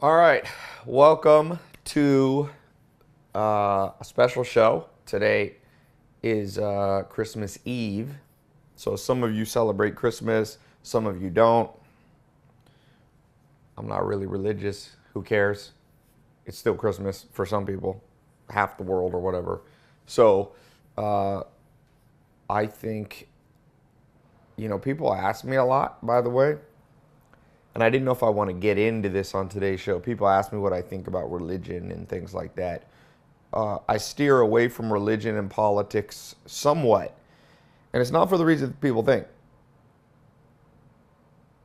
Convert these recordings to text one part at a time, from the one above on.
All right, welcome to a special show. Today is Christmas Eve. So some of you celebrate Christmas, some of you don't. I'm not really religious. Who cares? It's still Christmas for some people, half the world or whatever. So uh, I think, people ask me a lot, by the way, and I didn't know if I want to get into this on today's show. People ask me what I think about religion and things like that. I steer away from religion and politics somewhat, and it's not for the reason people think.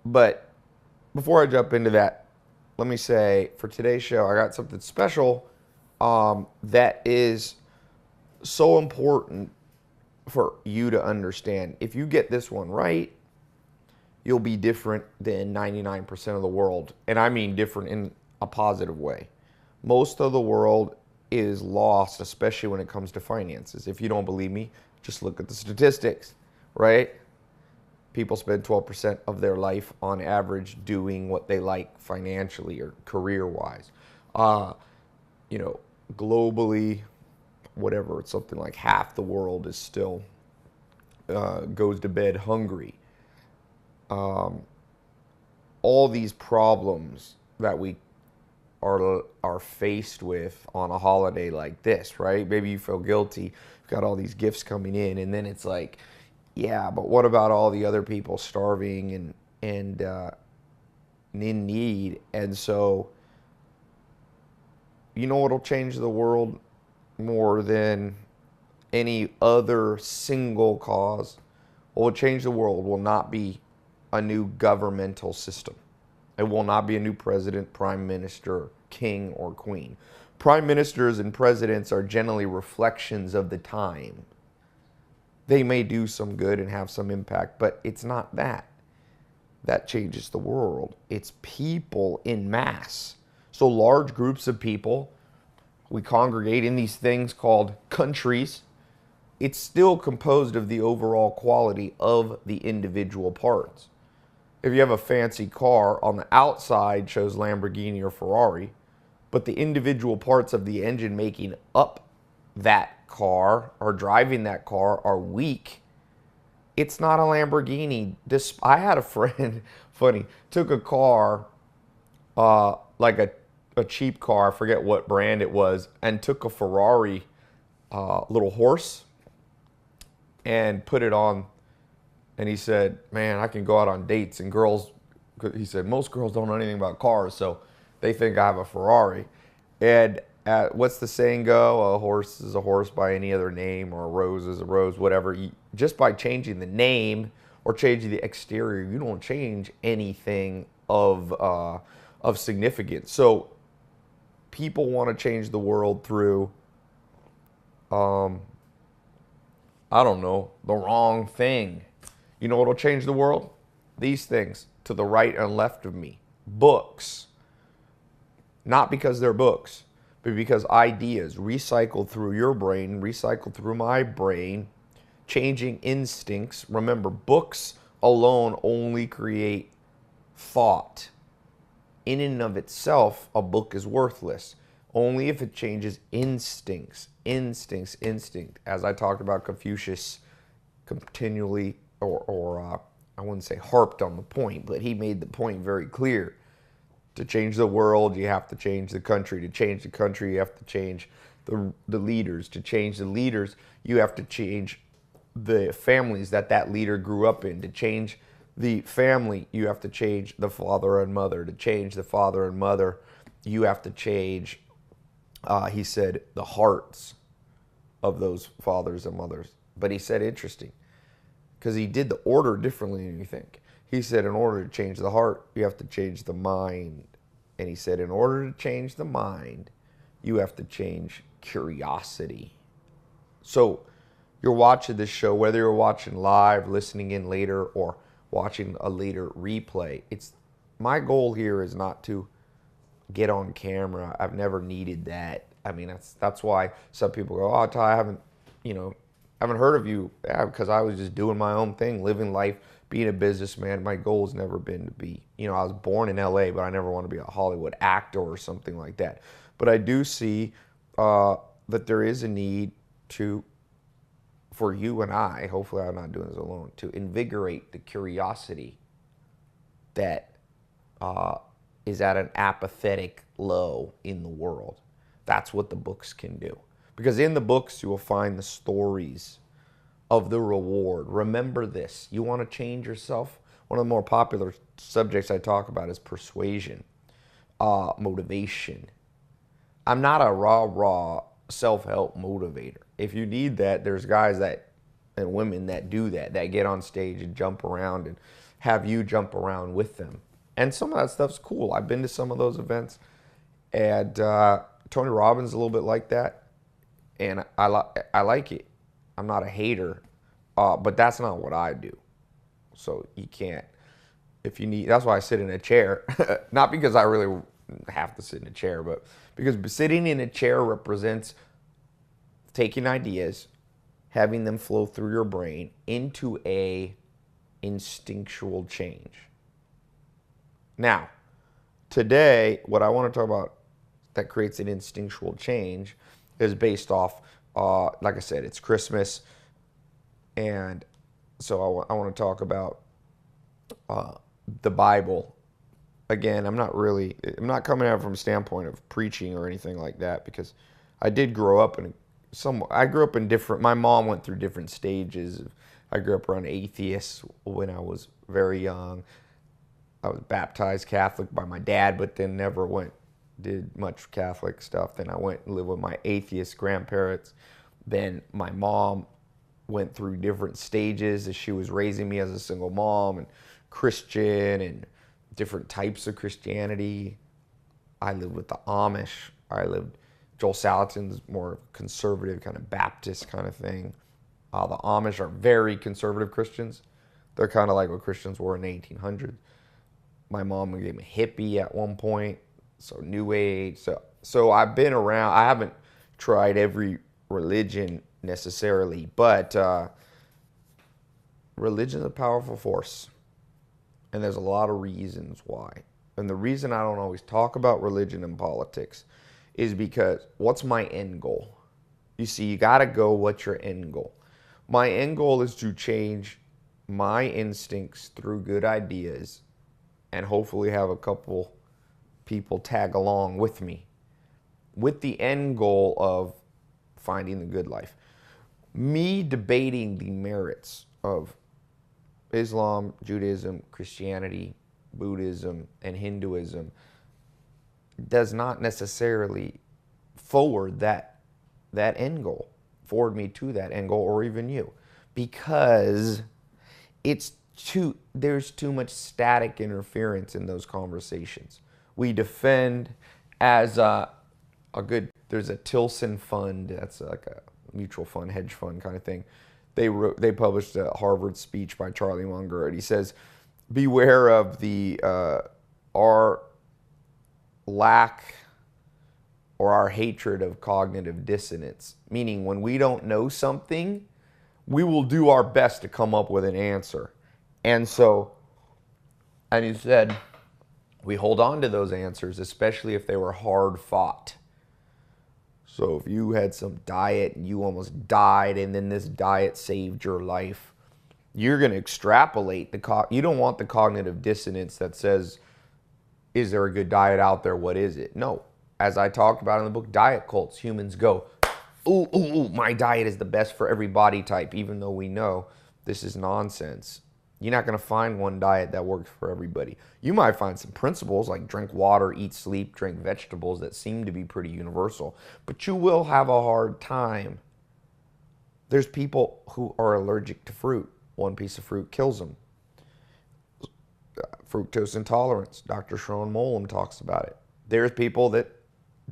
But before I jump into that, let me say for today's show, I got something special that is so important for you to understand. If you get this one right, you'll be different than 99% of the world. And I mean different in a positive way. Most of the world is lost, especially when it comes to finances. If you don't believe me, just look at the statistics, right? People spend 12% of their life on average doing what they like financially or career-wise. Uh, Globally, whatever, it's something like half the world is still goes to bed hungry. All these problems that we are faced with on a holiday like this, right? Maybe you feel guilty. You've got all these gifts coming in, and then it's like, yeah, but what about all the other people starving and in need? And so, you know what'll change the world more than any other single cause? What will change the world will not be a new governmental system. It will not be a new president, prime minister, king, or queen. Prime ministers and presidents are generally reflections of the time. They may do some good and have some impact, but it's not that changes the world. It's people in mass. So large groups of people, we congregate in these things called countries. It's still composed of the overall quality of the individual parts. If you have a fancy car, on the outside shows Lamborghini or Ferrari, but the individual parts of the engine making up that car or driving that car are weak. It's not a Lamborghini. I had a friend, funny, took a car, like a cheap car, I forget what brand it was, and took a Ferrari little horse and put it on. And he said, man, I can go out on dates and girls, he said, most girls don't know anything about cars, so they think I have a Ferrari. And what's the saying go? A horse is a horse by any other name, or a rose is a rose, whatever. Just by changing the name or changing the exterior, you don't change anything of significance. So people want to change the world through, I don't know, the wrong thing. You know what'll change the world? These things to the right and left of me. Books. Not because they're books, but because ideas recycled through your brain, recycled through my brain, changing instincts. Remember, books alone only create thought. In and of itself, a book is worthless. Only if it changes instincts. Instinct. As I talked about, Confucius continually or I wouldn't say harped on the point, but he made the point very clear. To change the world, you have to change the country. To change the country, you have to change the leaders. To change the leaders, you have to change the families that leader grew up in. To change the family, you have to change the father and mother. To change the father and mother, you have to change, he said, the hearts of those fathers and mothers. But he said, interesting, because he did the order differently than you think. He said, in order to change the heart, you have to change the mind. And he said, in order to change the mind, you have to change curiosity. So you're watching this show, whether you're watching live, listening in later, or watching a later replay. My goal here is not to get on camera. I've never needed that. I mean, that's why some people go, oh, Ty, I haven't heard of you. Yeah, because I was just doing my own thing, living life, being a businessman, my goal has never been to be, I was born in LA, but I never want to be a Hollywood actor or something like that. But I do see that there is a need for you and I, hopefully I'm not doing this alone, to invigorate the curiosity that is at an apathetic low in the world. That's what the books can do. Because in the books, you will find the stories of the reward. Remember this. You want to change yourself? One of the more popular subjects I talk about is persuasion, motivation. I'm not a raw self-help motivator. If you need that, there's guys and women that do that get on stage and jump around and have you jump around with them. And some of that stuff's cool. I've been to some of those events, and Tony Robbins is a little bit like that, and I like it. I'm not a hater, but that's not what I do. So you can't. If you need, that's why I sit in a chair. Not because I really have to sit in a chair, but because sitting in a chair represents taking ideas, having them flow through your brain into a instinctual change. Now, today, what I want to talk about that creates an instinctual change is based off, like I said, it's Christmas, and so I want to talk about the Bible. Again, I'm not coming at it from a standpoint of preaching or anything like that, because I did grow up I grew up in different, my mom went through different stages. I grew up around atheists when I was very young. I was baptized Catholic by my dad, but then never did much Catholic stuff. Then I went and lived with my atheist grandparents. Then my mom went through different stages as she was raising me as a single mom, and Christian and different types of Christianity. I lived with the Amish. Joel Salatin's more conservative, kind of Baptist kind of thing. The Amish are very conservative Christians. They're kind of like what Christians were in the 1800s. My mom became a hippie at one point, so New Age. So I've been around. I haven't tried every religion necessarily, but religion is a powerful force, and there's a lot of reasons why. And the reason I don't always talk about religion and politics is because what's my end goal? You see, you got to go, what's your end goal? My end goal is to change my instincts through good ideas and hopefully have a couple people tag along with me with the end goal of finding the good life. Me debating the merits of Islam, Judaism, Christianity, Buddhism, and Hinduism does not necessarily forward that end goal, forward me to that end goal, or even you, because there's too much static interference in those conversations. We defend as there's a Tilson fund, that's like a mutual fund, hedge fund kind of thing. They published a Harvard speech by Charlie Munger, and he says, beware of our lack or our hatred of cognitive dissonance. Meaning, when we don't know something, we will do our best to come up with an answer. And he said, we hold on to those answers, especially if they were hard fought. So if you had some diet and you almost died, and then this diet saved your life, you're going to extrapolate you don't want the cognitive dissonance that says, is there a good diet out there? What is it? No. As I talked about in the book, Diet Cults, humans go, ooh, my diet is the best for every body type, even though we know this is nonsense. You're not going to find one diet that works for everybody. You might find some principles like drink water, eat, sleep, drink vegetables that seem to be pretty universal, but you will have a hard time. There's people who are allergic to fruit. One piece of fruit kills them. Fructose intolerance. Dr. Sharon Molam talks about it. There's people that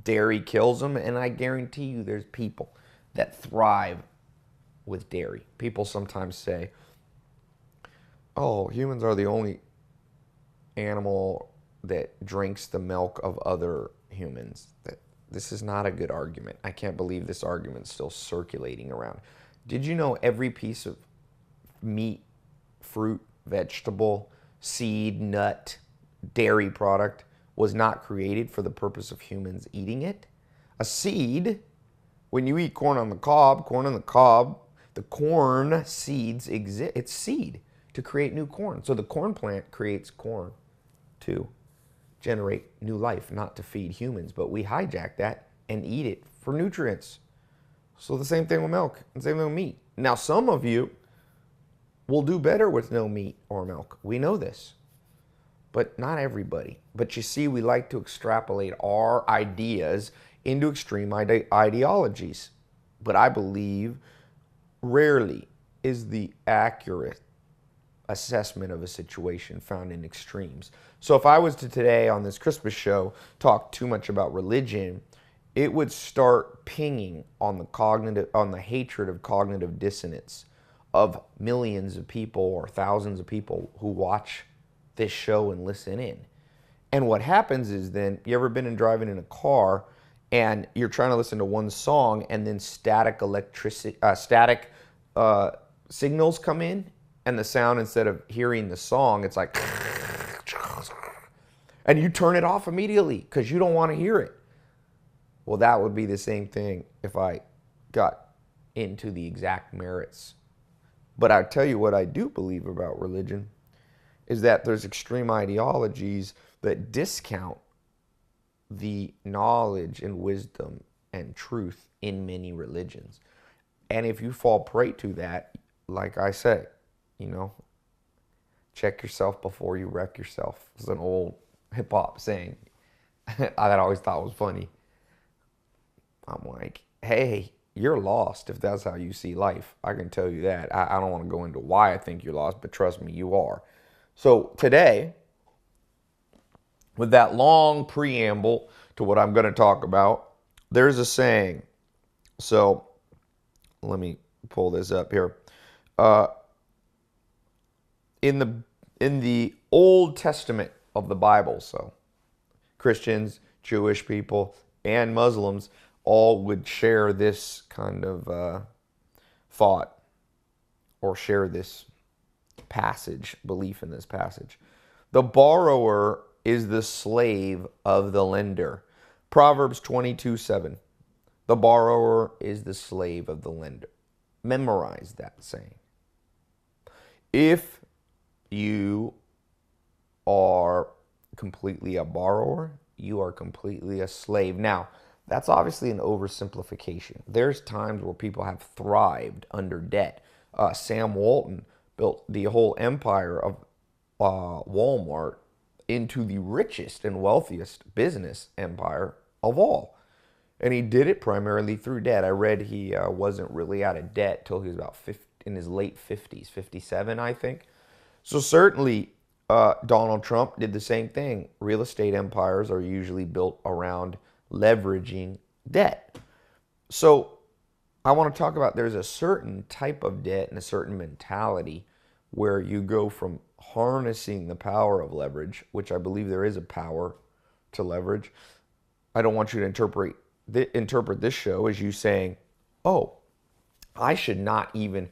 dairy kills them, and I guarantee you there's people that thrive with dairy. People sometimes say, oh, humans are the only animal that drinks the milk of other humans. This is not a good argument. I can't believe this argument's still circulating around. Did you know every piece of meat, fruit, vegetable, seed, nut, dairy product was not created for the purpose of humans eating it. A seed, when you eat corn on the cob, the corn seeds exist. It's seed to create new corn. So the corn plant creates corn to generate new life, not to feed humans. But we hijack that and eat it for nutrients. So the same thing with milk and same thing with meat. Now, some of you will do better with no meat or milk. We know this. But not everybody. But you see, we like to extrapolate our ideas into extreme ideologies. But I believe rarely is the accurate assessment of a situation found in extremes. So if I was to today on this Christmas show talk too much about religion, it would start pinging on the hatred of cognitive dissonance of millions of people or thousands of people who watch this show and listen in. And what happens is then, you ever been driving in a car and you're trying to listen to one song and then static signals come in, and the sound, instead of hearing the song, it's like, and you turn it off immediately because you don't want to hear it. Well, that would be the same thing if I got into the exact merits. But I tell you what I do believe about religion is that there's extreme ideologies that discount the knowledge and wisdom and truth in many religions. And if you fall prey to that, like I say, check yourself before you wreck yourself. It's an old hip-hop saying that I always thought was funny. I'm like, hey, you're lost if that's how you see life. I can tell you that. I don't want to go into why I think you're lost, but trust me, you are. So today, with that long preamble to what I'm going to talk about, there's a saying. So let me pull this up here. In the Old Testament of the Bible, so Christians, Jewish people, and Muslims all would share this kind of thought, or share this passage, belief in this passage. The borrower is the slave of the lender. Proverbs 22:7. The borrower is the slave of the lender. Memorize that saying. If you are completely a borrower, you are completely a slave. Now, that's obviously an oversimplification. There's times where people have thrived under debt. Sam Walton built the whole empire of Walmart into the richest and wealthiest business empire of all. And he did it primarily through debt. I read he wasn't really out of debt till he was about in his late 50s, 57, I think. So certainly Donald Trump did the same thing. Real estate empires are usually built around leveraging debt. So I want to talk about, there's a certain type of debt and a certain mentality where you go from harnessing the power of leverage, which I believe there is a power to leverage. I don't want you to interpret this show as you saying, oh, I should not even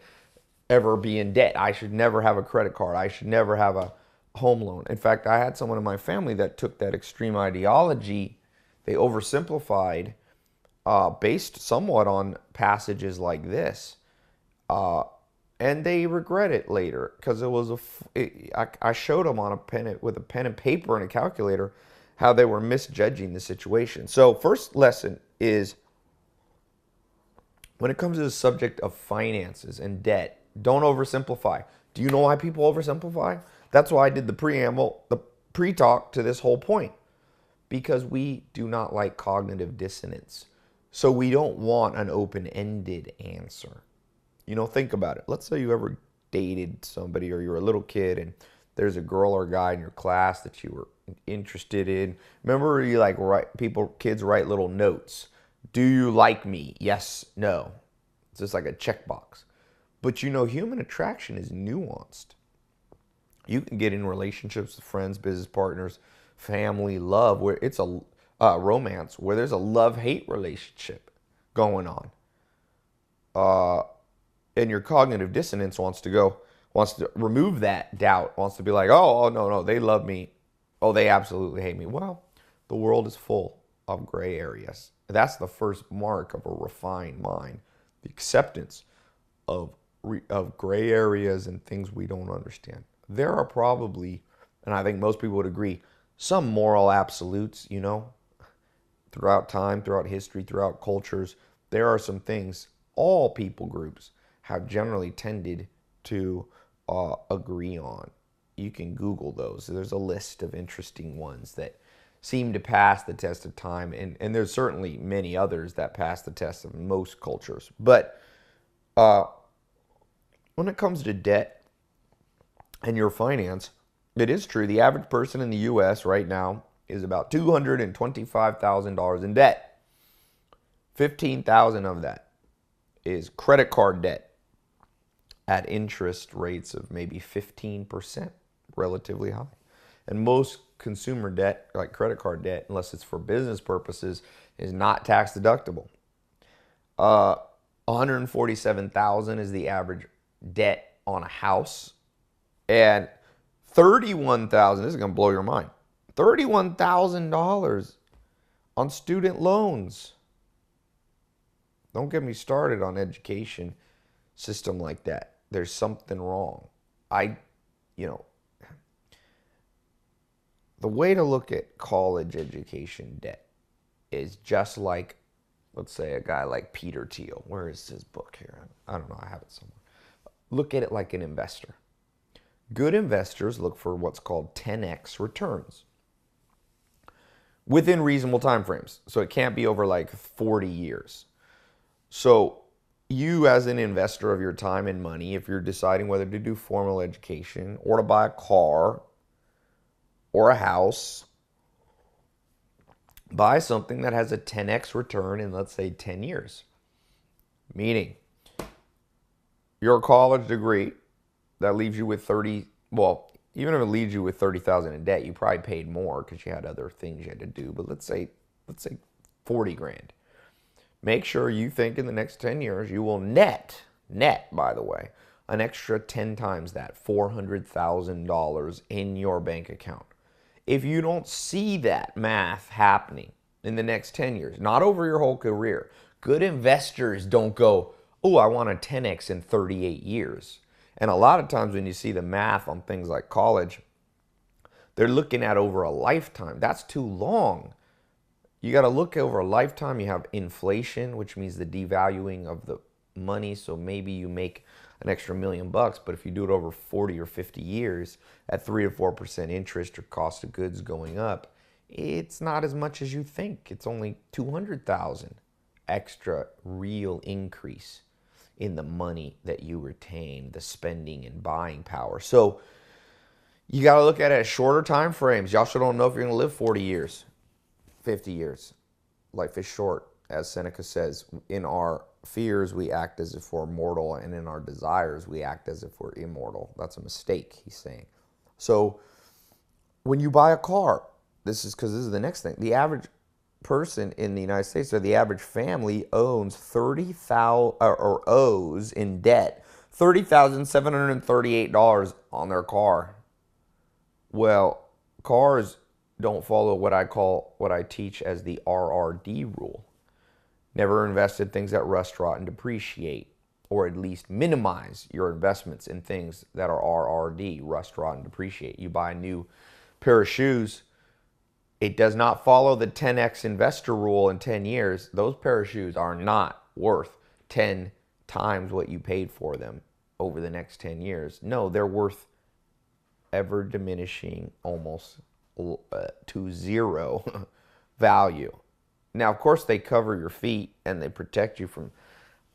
ever be in debt. I should never have a credit card. I should never have a home loan. In fact, I had someone in my family that took that extreme ideology. They oversimplified based somewhat on passages like this. And they regret it later because it was I showed them on with a pen and paper and a calculator how they were misjudging the situation. So first lesson is, when it comes to the subject of finances and debt, don't oversimplify. Do you know why people oversimplify? That's why I did the preamble, the pre-talk to this whole point. Because we do not like cognitive dissonance. So we don't want an open-ended answer. Think about it. Let's say you ever dated somebody, or you're a little kid and there's a girl or guy in your class that you were interested in. Remember, you kids write little notes. Do you like me? Yes, no. It's just like a checkbox. But human attraction is nuanced. You can get in relationships with friends, business partners, family, love, where it's a romance, where there's a love-hate relationship going on. And your cognitive dissonance wants to go, wants to remove that doubt, wants to be like, oh, no, they love me. Oh, they absolutely hate me. Well, the world is full of gray areas. That's the first mark of a refined mind, the acceptance of gray areas and things we don't understand. There are probably, and I think most people would agree, some moral absolutes, throughout time, throughout history, throughout cultures. There are some things all people groups have generally tended to agree on. You can Google those. There's a list of interesting ones that seem to pass the test of time, and there's certainly many others that pass the test of most cultures. But when it comes to debt and your finance, it is true. The average person in the U.S. right now is about $225,000 in debt. 15,000 of that is credit card debt at interest rates of maybe 15%, relatively high. And most consumer debt, like credit card debt, unless it's for business purposes, is not tax deductible. 147,000 is the average debt on a house, and 31,000, this is going to blow your mind, $31,000 on student loans. Don't get me started on education system like that. There's something wrong. The way to look at college education debt is just like, let's say, a guy like Peter Thiel. Where is his book here? I don't know. I have it somewhere. Look at it like an investor. Good investors look for what's called 10x returns within reasonable time frames. So it can't be over like 40 years. So you, as an investor of your time and money, if you're deciding whether to do formal education or to buy a car or a house, buy something that has a 10x return in, let's say, 10 years. Meaning, your college degree that leaves you with even if it leaves you with $30,000 in debt, you probably paid more because you had other things you had to do. But let's say 40 grand. Make sure you think in the next 10 years you will net, by the way, an extra 10 times that, $400,000 in your bank account. If you don't see that math happening in the next 10 years, not over your whole career, good investors don't go, oh, I want a 10x in 38 years. And a lot of times when you see the math on things like college, they're looking at over a lifetime. That's too long. You got to look over a lifetime. You have inflation, which means the devaluing of the money. So maybe you make an extra $1 million, but if you do it over 40 or 50 years at 3 to 4% interest or cost of goods going up, it's not as much as you think. It's only 200,000 extra real increase in the money that you retain, the spending and buying power. So you got to look at it at shorter time frames. Y'all sure don't know if you're going to live 40 years, 50 years. Life is short, as Seneca says. In our fears, we act as if we're mortal, and in our desires, we act as if we're immortal. That's a mistake, he's saying. So when you buy a car, this is the next thing. The average person in the United States, or the average family, owes in debt $30,738 on their car. Well, cars don't follow what I teach as the RRD rule. Never invest in things that rust, rot, and depreciate, or at least minimize your investments in things that are RRD, rust, rot, and depreciate. You buy a new pair of shoes, it does not follow the 10x investor rule in 10 years. Those pair of shoes are not worth 10 times what you paid for them over the next 10 years. No, they're worth ever diminishing almost to zero value. Now, of course, they cover your feet and they protect you from...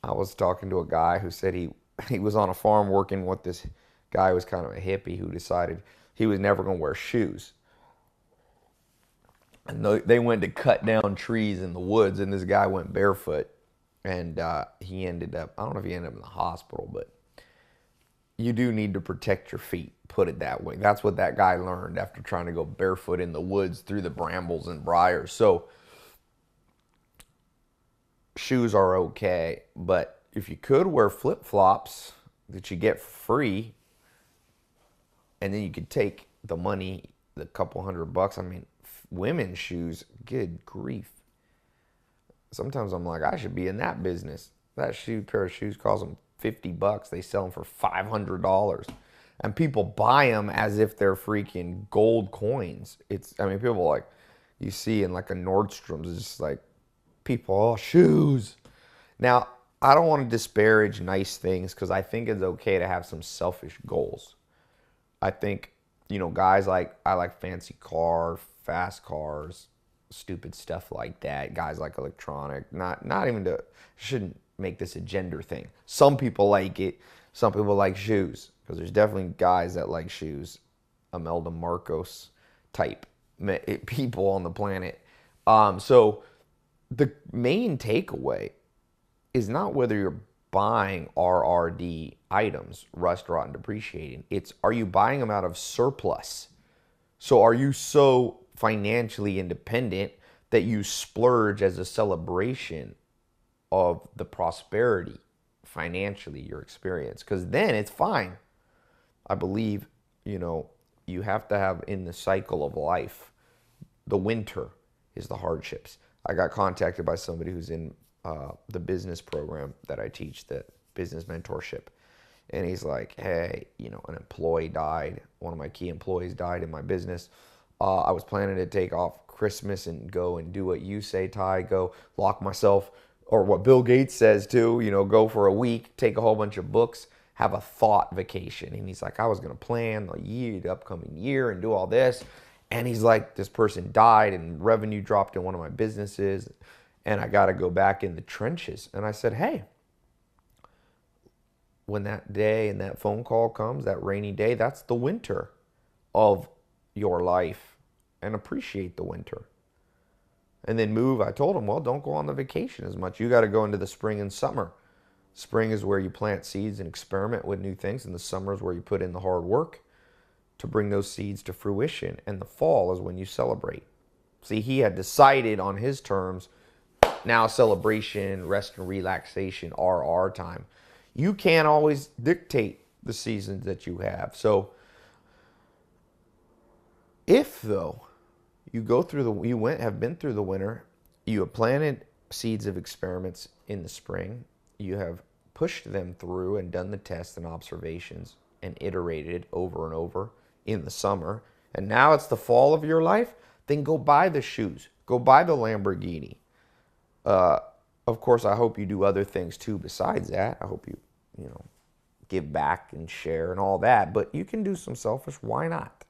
I was talking to a guy who said he was on a farm working with this guy who was kind of a hippie who decided he was never going to wear shoes. And they went to cut down trees in the woods, and this guy went barefoot, and he ended up... I don't know if he ended up in the hospital, but you do need to protect your feet, put it that way. That's what that guy learned after trying to go barefoot in the woods through the brambles and briars. So shoes are okay, but if you could wear flip-flops that you get for free, And then you could take the money, the couple $100. I mean, women's shoes, good grief. Sometimes I'm like, I should be in that business. That pair of shoes costs them $50. They sell them for $500. And people buy them as if they're freaking gold coins. I mean, people like, you see in like a Nordstrom's, it's just like, people, oh, shoes. Now, I don't want to disparage nice things because I think it's okay to have some selfish goals. I think, guys I like fancy cars, fast cars, stupid stuff like that. Guys like electronic, not even shouldn't make this a gender thing. Some people like it. Some people like shoes because there's definitely guys that like shoes. Imelda Marcos type people on the planet. So the main takeaway is not whether you're buying RRD items, rust, rot, and depreciating. It's, are you buying them out of surplus? So are you so financially independent that you splurge as a celebration of the prosperity financially your experience? Because then it's fine. I believe, you have to have in the cycle of life, the winter is the hardships. I got contacted by somebody who's in the business program that I teach, the business mentorship. And he's like, hey, an employee died. One of my key employees died in my business. I was planning to take off Christmas and go and do what you say, Ty, go lock myself, or what Bill Gates says too, go for a week, take a whole bunch of books, have a thought vacation. And he's like, I was going to plan the upcoming year and do all this. And he's like, this person died and revenue dropped in one of my businesses and I got to go back in the trenches. And I said, hey, when that day and that phone call comes, that rainy day, that's the winter of your life, and appreciate the winter. And then I told him, well, don't go on the vacation as much. You got to go into the spring and summer. Spring is where you plant seeds and experiment with new things, and the summer is where you put in the hard work to bring those seeds to fruition, and the fall is when you celebrate. See, he had decided on his terms, now celebration, rest and relaxation are our time. You can't always dictate the seasons that you have. So if though you have been through the winter, you have planted seeds of experiments in the spring, you have pushed them through and done the tests and observations and iterated over and over in the summer, and now it's the fall of your life, then go buy the shoes, go buy the Lamborghini. Of course, I hope you do other things too besides that. I hope you give back and share and all that, but you can do some selfish. Why not?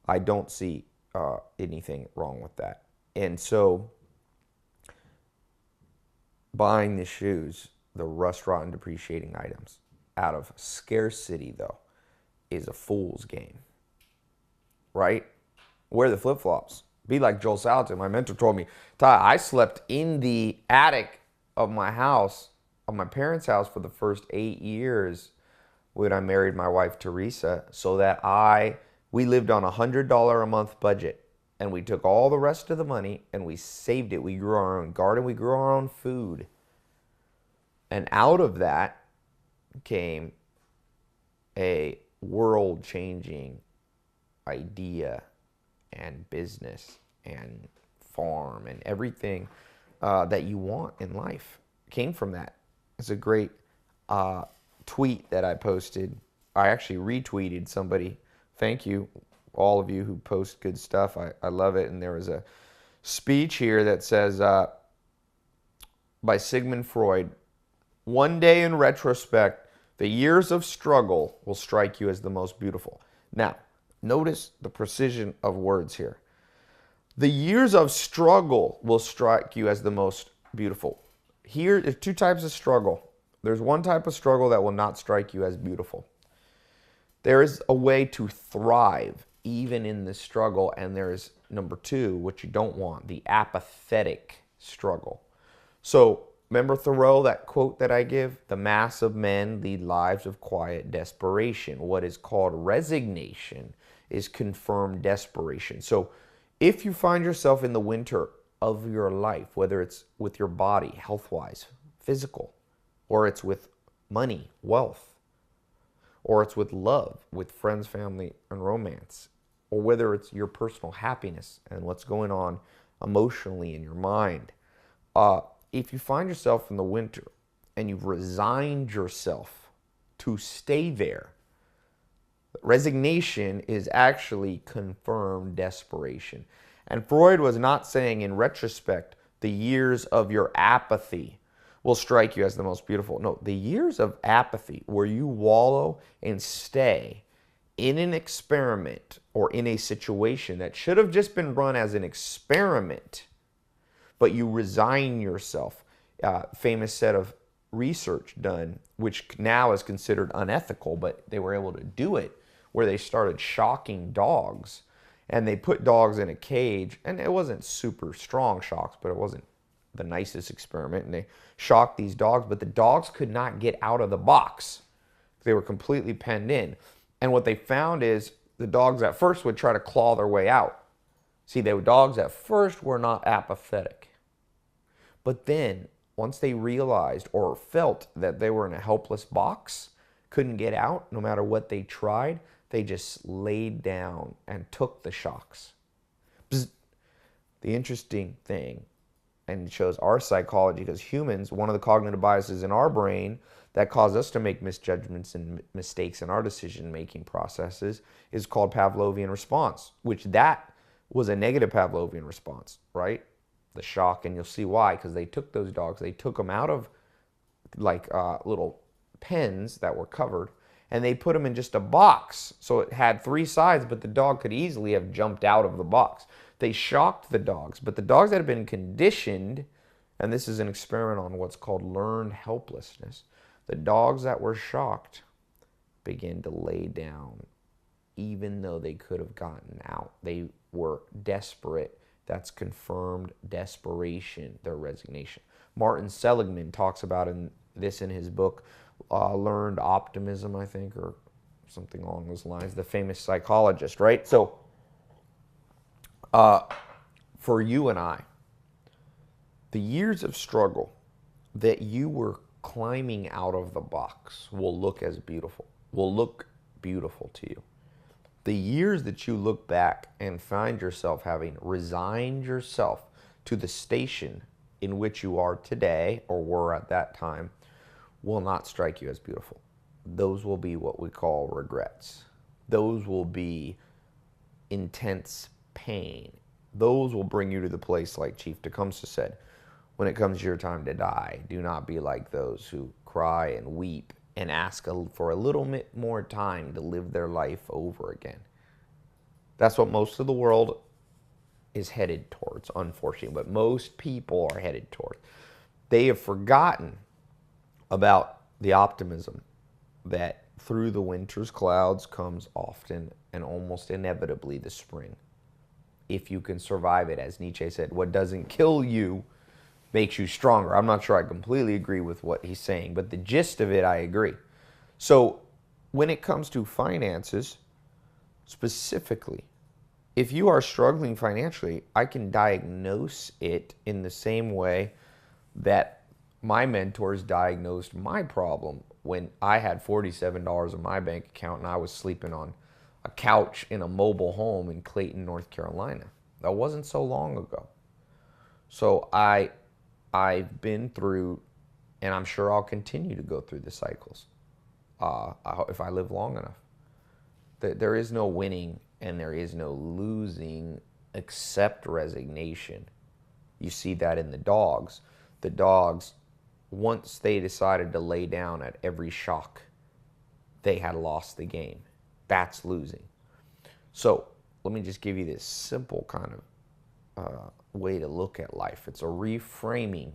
I don't see anything wrong with that. And so buying the shoes, the rust, rot, and depreciating items out of scarcity, though, is a fool's game, right? Wear the flip-flops. Be like Joel Salatin. My mentor told me, Ty, I slept in the attic of my house, of my parents' house, for the first 8 years when I married my wife, Teresa, so that we lived on $100 a month budget, and we took all the rest of the money and we saved it. We grew our own garden. We grew our own food. And out of that came a world-changing idea and business and farm and everything that you want in life came from that. It's a great tweet that I posted. I actually retweeted somebody. Thank you, all of you who post good stuff. I love it. And there was a speech here that says, by Sigmund Freud, one day in retrospect, the years of struggle will strike you as the most beautiful. Now, notice the precision of words here. The years of struggle will strike you as the most beautiful. Here, there's two types of struggle. There's one type of struggle that will not strike you as beautiful. There is a way to thrive even in the struggle, and there is number two, which you don't want, the apathetic struggle. So remember Thoreau, that quote that I give? The mass of men lead lives of quiet desperation. What is called resignation is confirmed desperation. So if you find yourself in the winter of your life, whether it's with your body, health-wise, physical, or it's with money, wealth, or it's with love, with friends, family, and romance, or whether it's your personal happiness and what's going on emotionally in your mind. If you find yourself in the winter and you've resigned yourself to stay there, resignation is actually confirmed desperation. And Freud was not saying in retrospect, the years of your apathy will strike you as the most beautiful. No, the years of apathy where you wallow and stay in an experiment or in a situation that should have just been run as an experiment, but you resign yourself. Famous set of research done, which now is considered unethical, but they were able to do it, where they started shocking dogs. And they put dogs in a cage, and it wasn't super strong shocks, but it wasn't the nicest experiment. And they shocked these dogs, but the dogs could not get out of the box. They were completely penned in. And what they found is the dogs at first would try to claw their way out. See, the dogs at first were not apathetic. But then, once they realized or felt that they were in a helpless box, couldn't get out no matter what they tried, they just laid down and took the shocks. Bzz. The interesting thing, and it shows our psychology, because humans, one of the cognitive biases in our brain that cause us to make misjudgments and mistakes in our decision-making processes is called Pavlovian response, which that was a negative Pavlovian response, right? The shock, and you'll see why, because they took those dogs, they took them out of like little pens that were covered, and they put them in just a box. So it had three sides, but the dog could easily have jumped out of the box. They shocked the dogs, but the dogs that had been conditioned, and this is an experiment on what's called learned helplessness, the dogs that were shocked began to lay down, even though they could have gotten out. They were desperate. That's confirmed desperation, their resignation. Martin Seligman talks about this in his book, Learned Optimism, I think, or something along those lines, the famous psychologist, right? So for you and I, the years of struggle that you were climbing out of the box will look beautiful to you. The years that you look back and find yourself having resigned yourself to the station in which you are today or were at that time will not strike you as beautiful. Those will be what we call regrets. Those will be intense pain. Those will bring you to the place, like Chief Tecumseh said, when it comes your time to die, do not be like those who cry and weep and ask for a little bit more time to live their life over again. That's what most of the world is headed towards, unfortunately, but most people are headed toward. They have forgotten about the optimism that through the winter's clouds comes often and almost inevitably the spring. If you can survive it, as Nietzsche said, what doesn't kill you makes you stronger. I'm not sure I completely agree with what he's saying, but the gist of it, I agree. So when it comes to finances, specifically, if you are struggling financially, I can diagnose it in the same way that my mentors diagnosed my problem when I had $47 in my bank account and I was sleeping on a couch in a mobile home in Clayton, North Carolina. That wasn't so long ago. So I've been through, and I'm sure I'll continue to go through the cycles if I live long enough. There is no winning and there is no losing except resignation. You see that in the dogs. The dogs, once they decided to lay down at every shock, they had lost the game. That's losing. So let me just give you this simple kind of way to look at life. It's a reframing.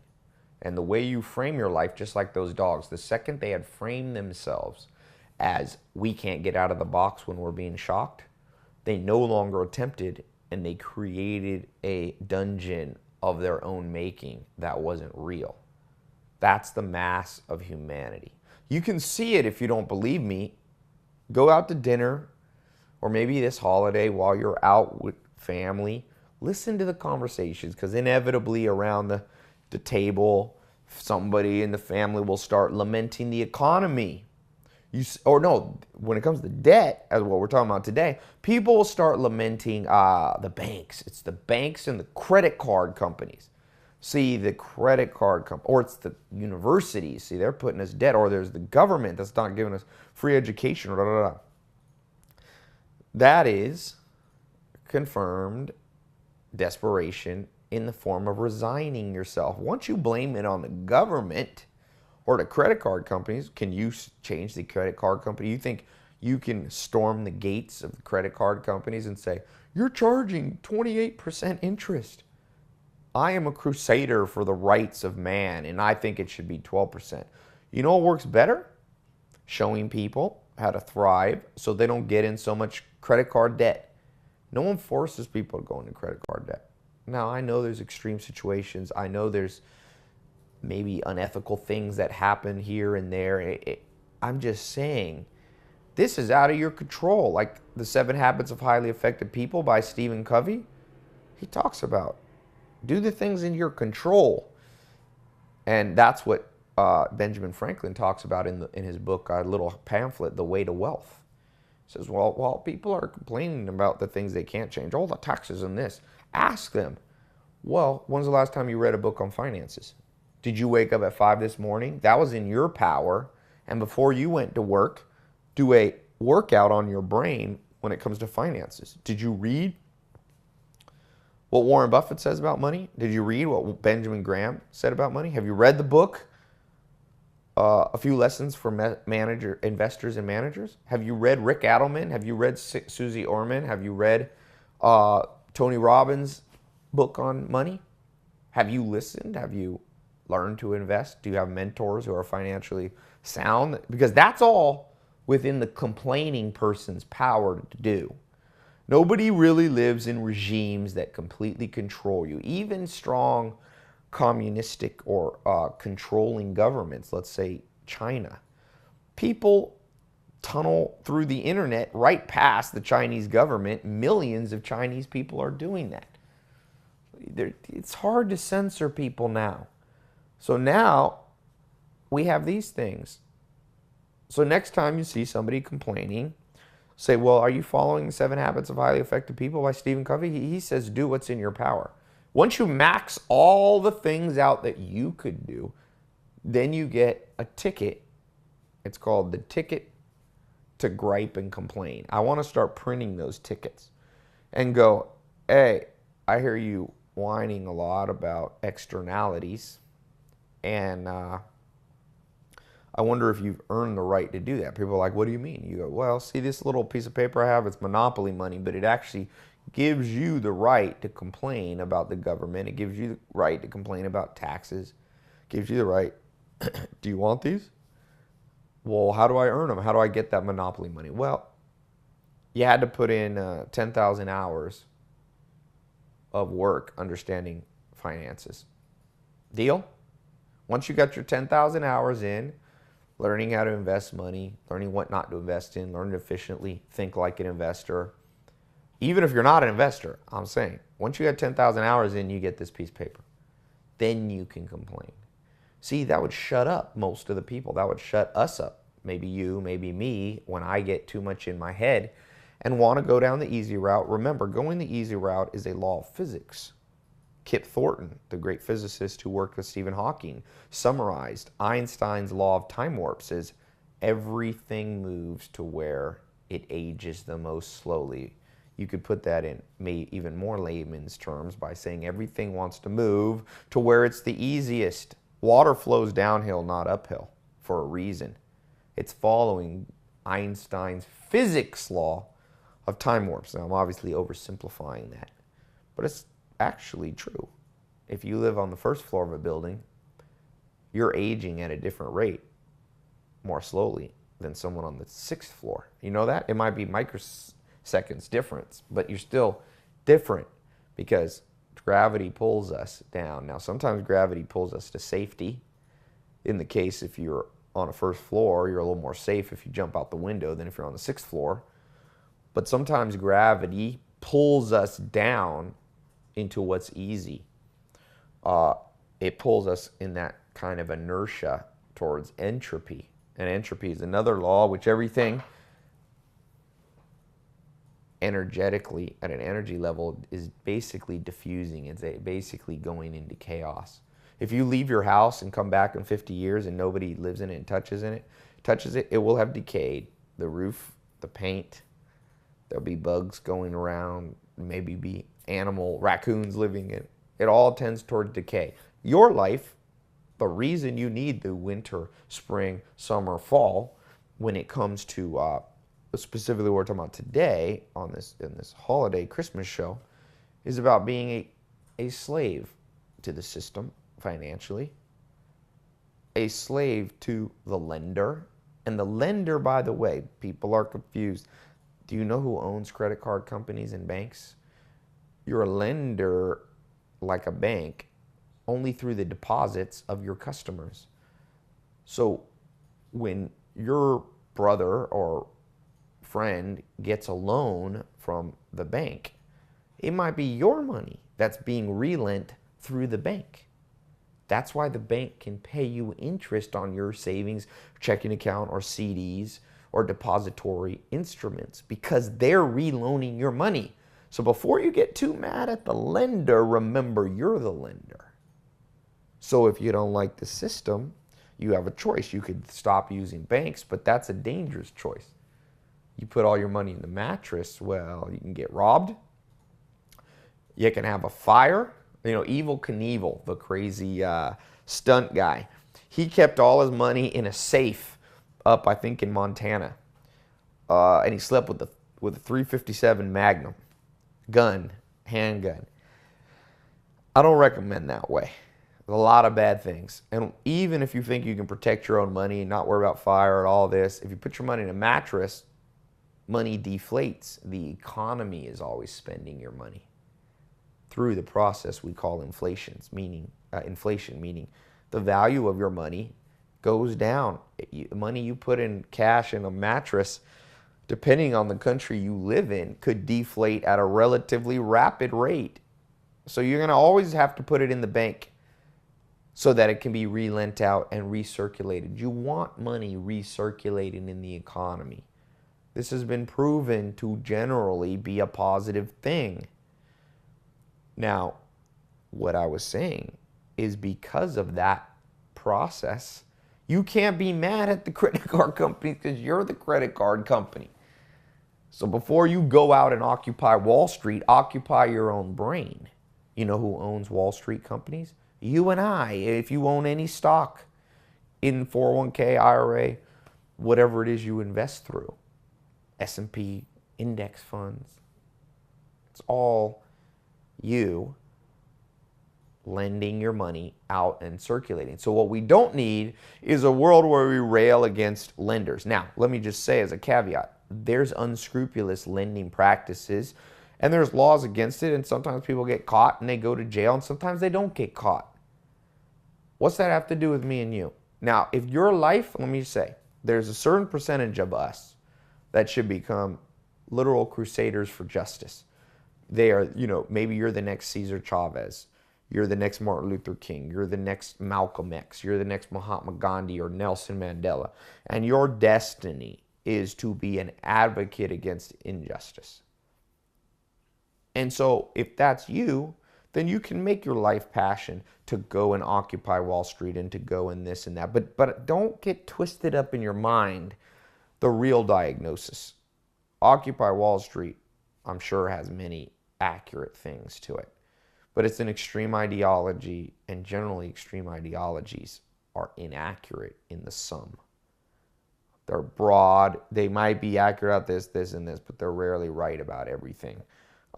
And the way you frame your life, just like those dogs, the second they had framed themselves as we can't get out of the box when we're being shocked, they no longer attempted, and they created a dungeon of their own making that wasn't real. That's the mass of humanity. You can see it if you don't believe me. Go out to dinner, or maybe this holiday while you're out with family. Listen to the conversations, because inevitably around the table, somebody in the family will start lamenting the economy. Or no, when it comes to debt, as what we're talking about today, people will start lamenting the banks. It's the banks and the credit card companies. See, the credit card company, or it's the universities. See, they're putting us debt, or there's the government that's not giving us free education. Blah, blah, blah. That is confirmed desperation in the form of resigning yourself. Once you blame it on the government or the credit card companies, can you change the credit card company? You think you can storm the gates of the credit card companies and say, you're charging 28% interest. I am a crusader for the rights of man, and I think it should be 12%. You know what works better? Showing people how to thrive so they don't get in so much credit card debt. No one forces people to go into credit card debt. Now, I know there's extreme situations. I know there's maybe unethical things that happen here and there. I'm just saying, this is out of your control. Like the 7 Habits of Highly Effective People by Stephen Covey, he talks about. Do the things in your control. And that's what Benjamin Franklin talks about in his book, a little pamphlet, The Way to Wealth. He says, well, while people are complaining about the things they can't change, all the taxes and this, ask them, well, when's the last time you read a book on finances? Did you wake up at 5 this morning? That was in your power. And before you went to work, do a workout on your brain when it comes to finances. Did you read what Warren Buffett says about money? Did you read what Benjamin Graham said about money? Have you read the book, A Few Lessons for Investors and Managers? Have you read Rick Adelman? Have you read Susie Orman? Have you read Tony Robbins' book on money? Have you listened? Have you learned to invest? Do you have mentors who are financially sound? Because that's all within the complaining person's power to do. Nobody really lives in regimes that completely control you. Even strong communistic or controlling governments, let's say China. People tunnel through the internet right past the Chinese government. Millions of Chinese people are doing that. It's hard to censor people now. So now we have these things. So next time you see somebody complaining, say, well, are you following the 7 Habits of Highly Effective People by Stephen Covey? He says, do what's in your power. Once you max all the things out that you could do, then you get a ticket. It's called the ticket to gripe and complain. I want to start printing those tickets and go, hey, I hear you whining a lot about externalities, and I wonder if you've earned the right to do that. People are like, what do you mean? You go, well, see this little piece of paper I have? It's monopoly money, but it actually gives you the right to complain about the government. It gives you the right to complain about taxes. It gives you the right. Do you want these? Well, how do I earn them? How do I get that monopoly money? Well, you had to put in 10,000 hours of work understanding finances. Deal? Once you got your 10,000 hours in, learning how to invest money, learning what not to invest in, learning to efficiently think like an investor. Even if you're not an investor, I'm saying, once you got 10,000 hours in, you get this piece of paper. Then you can complain. See, that would shut up most of the people. That would shut us up. Maybe you, maybe me, when I get too much in my head and want to go down the easy route. Remember, going the easy route is a law of physics. Kip Thornton, the great physicist who worked with Stephen Hawking, summarized Einstein's law of time warp. Says everything moves to where it ages the most slowly. You could put that in even more layman's terms by saying everything wants to move to where it's the easiest. Water flows downhill, not uphill, for a reason. It's following Einstein's physics law of time warps. Now, I'm obviously oversimplifying that, but it's actually true. If you live on the first floor of a building, you're aging at a different rate, more slowly than someone on the 6th floor. You know that? It might be microseconds difference, but you're still different because gravity pulls us down. Now, sometimes gravity pulls us to safety. In the case if you're on a first floor, you're a little more safe if you jump out the window than if you're on the 6th floor. But sometimes gravity pulls us down into what's easy. It pulls us in that kind of inertia towards entropy. And entropy is another law which everything energetically at an energy level is basically diffusing. It's basically going into chaos. If you leave your house and come back in 50 years and nobody lives in it and touches it, it will have decayed. The roof, the paint, there'll be bugs going around, maybe be raccoons living in it. It all tends toward decay. Your life, the reason you need the winter, spring, summer, fall, when it comes to specifically what we're talking about today in this holiday Christmas show, is about being a slave to the system financially, a slave to the lender. And the lender, by the way, people are confused. Do you know who owns credit card companies and banks? You're a lender like a bank only through the deposits of your customers. So when your brother or friend gets a loan from the bank, it might be your money that's being relent through the bank. That's why the bank can pay you interest on your savings, checking account, or CDs, or depository instruments, because they're reloaning your money. So before you get too mad at the lender, remember you're the lender. So if you don't like the system, you have a choice. You could stop using banks, but that's a dangerous choice. You put all your money in the mattress, well, you can get robbed. You can have a fire. You know, Evel Knievel, the crazy stunt guy, he kept all his money in a safe up, I think, in Montana. And he slept with a 357 Magnum handgun. I don't recommend that way. There's a lot of bad things. And even if you think you can protect your own money and not worry about fire and all this, if you put your money in a mattress, money deflates. The economy is always spending your money through the process we call inflation, meaning the value of your money goes down. Money you put in cash in a mattress, depending on the country you live in, could deflate at a relatively rapid rate. So you're going to always have to put it in the bank so that it can be relent out and recirculated. You want money recirculating in the economy. This has been proven to generally be a positive thing. Now, what I was saying is because of that process, you can't be mad at the credit card company because you're the credit card company. So before you go out and occupy Wall Street, occupy your own brain. You know who owns Wall Street companies? You and I. If you own any stock in 401k, IRA, whatever it is you invest through, S&P index funds, it's all you lending your money out and circulating. So what we don't need is a world where we rail against lenders. Now, let me just say as a caveat, there's unscrupulous lending practices and there's laws against it, and sometimes people get caught and they go to jail, and sometimes they don't get caught. What's that have to do with me and you? Now, if your life, let me say, there's a certain percentage of us that should become literal crusaders for justice. They are, maybe you're the next Cesar Chavez. You're the next Martin Luther King. You're the next Malcolm X. You're the next Mahatma Gandhi or Nelson Mandela. And your destiny is to be an advocate against injustice. And so if that's you, then you can make your life passion to go and occupy Wall Street and to go in this and that. But don't get twisted up in your mind the real diagnosis. Occupy Wall Street, I'm sure, has many accurate things to it. But it's an extreme ideology, and generally extreme ideologies are inaccurate in the sum. They're broad. They might be accurate about this, this, and this, but they're rarely right about everything.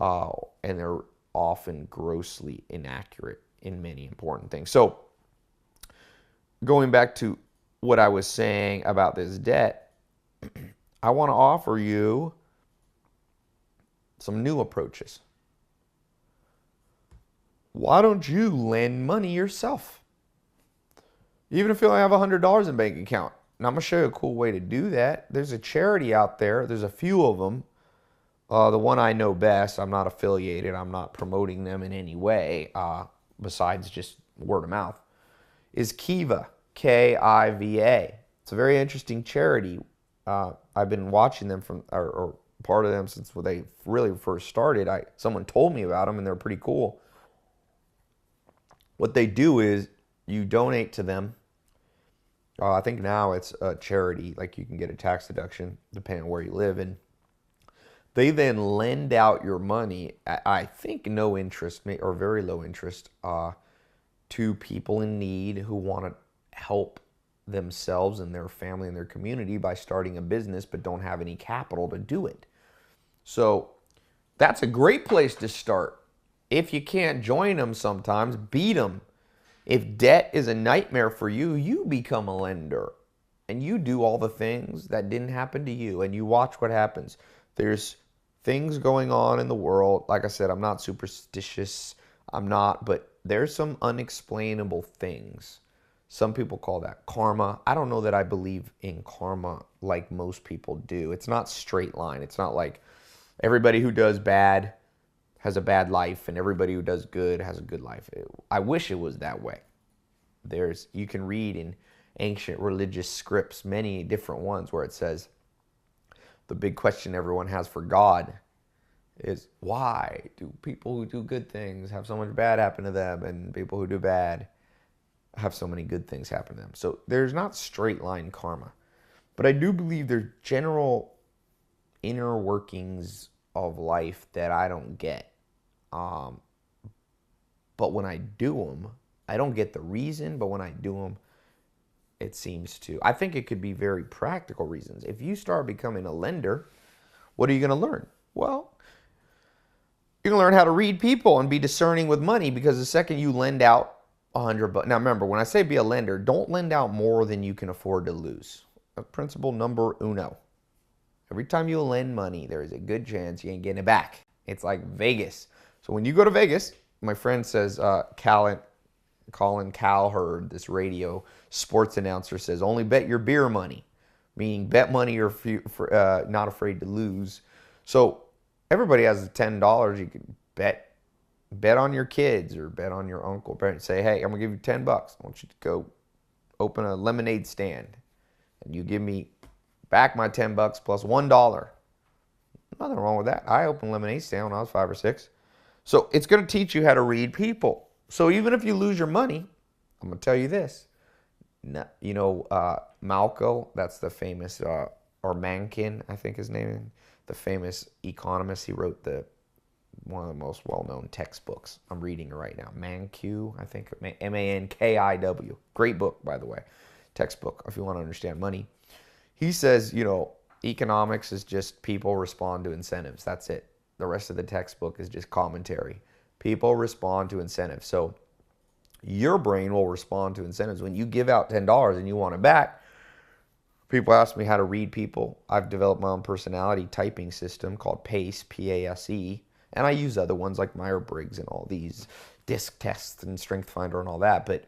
And they're often grossly inaccurate in many important things. So going back to what I was saying about this debt, I want to offer you some new approaches. Why don't you lend money yourself? Even if you only have $100 in bank account. And I'm going to show you a cool way to do that. There's a charity out there. There's a few of them. The one I know best, I'm not affiliated. I'm not promoting them in any way besides just word of mouth, is Kiva, K-I-V-A. It's a very interesting charity. I've been watching them or part of them since they really first started. Someone told me about them, and they're pretty cool. What they do is you donate to them. I think now it's a charity, like you can get a tax deduction depending on where you live, and they then lend out your money at, I think, no interest or very low interest to people in need who want to help themselves and their family and their community by starting a business but don't have any capital to do it. So that's a great place to start. If you can't join them sometimes, beat them. If debt is a nightmare for you, you become a lender and you do all the things that didn't happen to you and you watch what happens. There's things going on in the world. Like I said, I'm not superstitious. I'm not, but there's some unexplainable things. Some people call that karma. I don't know that I believe in karma like most people do. It's not straight line. It's not like everybody who does bad has a bad life and everybody who does good has a good life. I wish it was that way. You can read in ancient religious scripts, many different ones, where it says the big question everyone has for God is, why do people who do good things have so much bad happen to them, and people who do bad have so many good things happen to them? So there's not straight line karma, but I do believe there's general inner workings of life that I don't get. But when I do them, I don't get the reason, but when I do them, it seems to. I think it could be very practical reasons. If you start becoming a lender, what are you going to learn? Well, you're going to learn how to read people and be discerning with money, because the second you lend out $100, now remember, when I say be a lender, don't lend out more than you can afford to lose. Principle number uno. Every time you lend money, there is a good chance you ain't getting it back. It's like Vegas. So when you go to Vegas, my friend says, Colin Cowherd, this radio sports announcer, says, only bet your beer money, meaning bet money you're not afraid to lose. So everybody has $10 you can bet on your kids or bet on your uncle. Say, hey, I'm going to give you $10. I want you to go open a lemonade stand, and you give me back my $10 plus $1. Nothing wrong with that. I opened a lemonade stand when I was 5 or 6. So it's going to teach you how to read people. So even if you lose your money, I'm going to tell you this. You know, Malco, that's the famous, or Mankin, I think his name is, the famous economist. He wrote one of the most well-known textbooks. I'm reading it right now. Mankiw, I think, Mankiw. Great book, by the way. Textbook, if you want to understand money. He says, you know, economics is just people respond to incentives. That's it. The rest of the textbook is just commentary. People respond to incentives. So your brain will respond to incentives. When you give out $10 and you want it back, people ask me how to read people. I've developed my own personality typing system called PACE, P-A-S-E. And I use other ones like Myers-Briggs and all these disc tests and Strength Finder and all that. But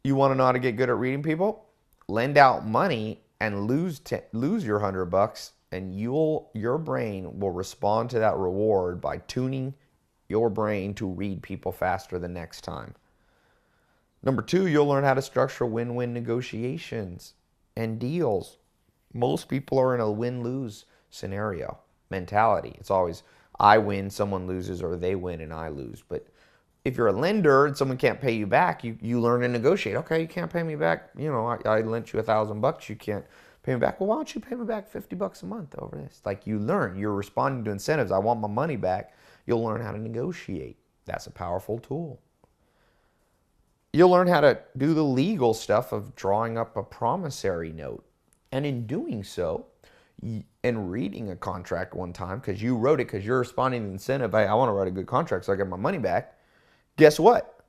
you want to know how to get good at reading people? Lend out money and lose your $100, and your brain will respond to that reward by tuning your brain to read people faster the next time. Number 2, you'll learn how to structure win-win negotiations and deals. Most people are in a win-lose scenario mentality. It's always I win, someone loses, or they win and I lose. But if you're a lender and someone can't pay you back, you learn to negotiate. Okay, you can't pay me back. You know, I lent you $1,000. You can't pay me back. Well, why don't you pay me back $50 a month over this? Like, you learn. You're responding to incentives. I want my money back. You'll learn how to negotiate. That's a powerful tool. You'll learn how to do the legal stuff of drawing up a promissory note. And in doing so, and reading a contract one time, because you wrote it because you're responding to the incentive, I want to write a good contract so I get my money back. Guess what?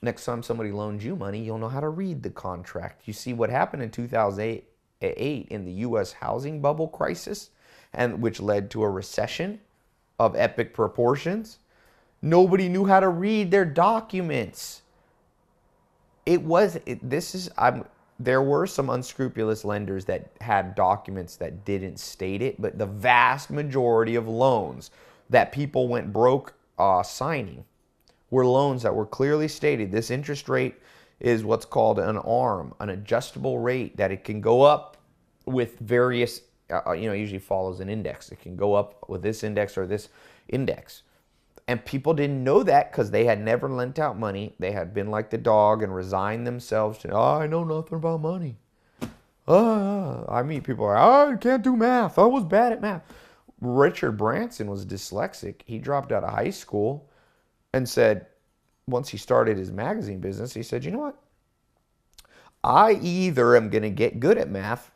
Next time somebody loans you money, you'll know how to read the contract. You see what happened in 2008 in the U.S. housing bubble crisis, and which led to a recession of epic proportions? Nobody knew how to read their documents. There were some unscrupulous lenders that had documents that didn't state it, but the vast majority of loans that people went broke signing were loans that were clearly stated. This interest rate is what's called an arm, an adjustable rate, that it can go up with various, usually follows an index. It can go up with this index or this index. And people didn't know that because they had never lent out money. They had been like the dog and resigned themselves to, I know nothing about money. I meet people like, I can't do math. I was bad at math. Richard Branson was dyslexic. He dropped out of high school and said, once he started his magazine business, he said, you know what? I either am going to get good at math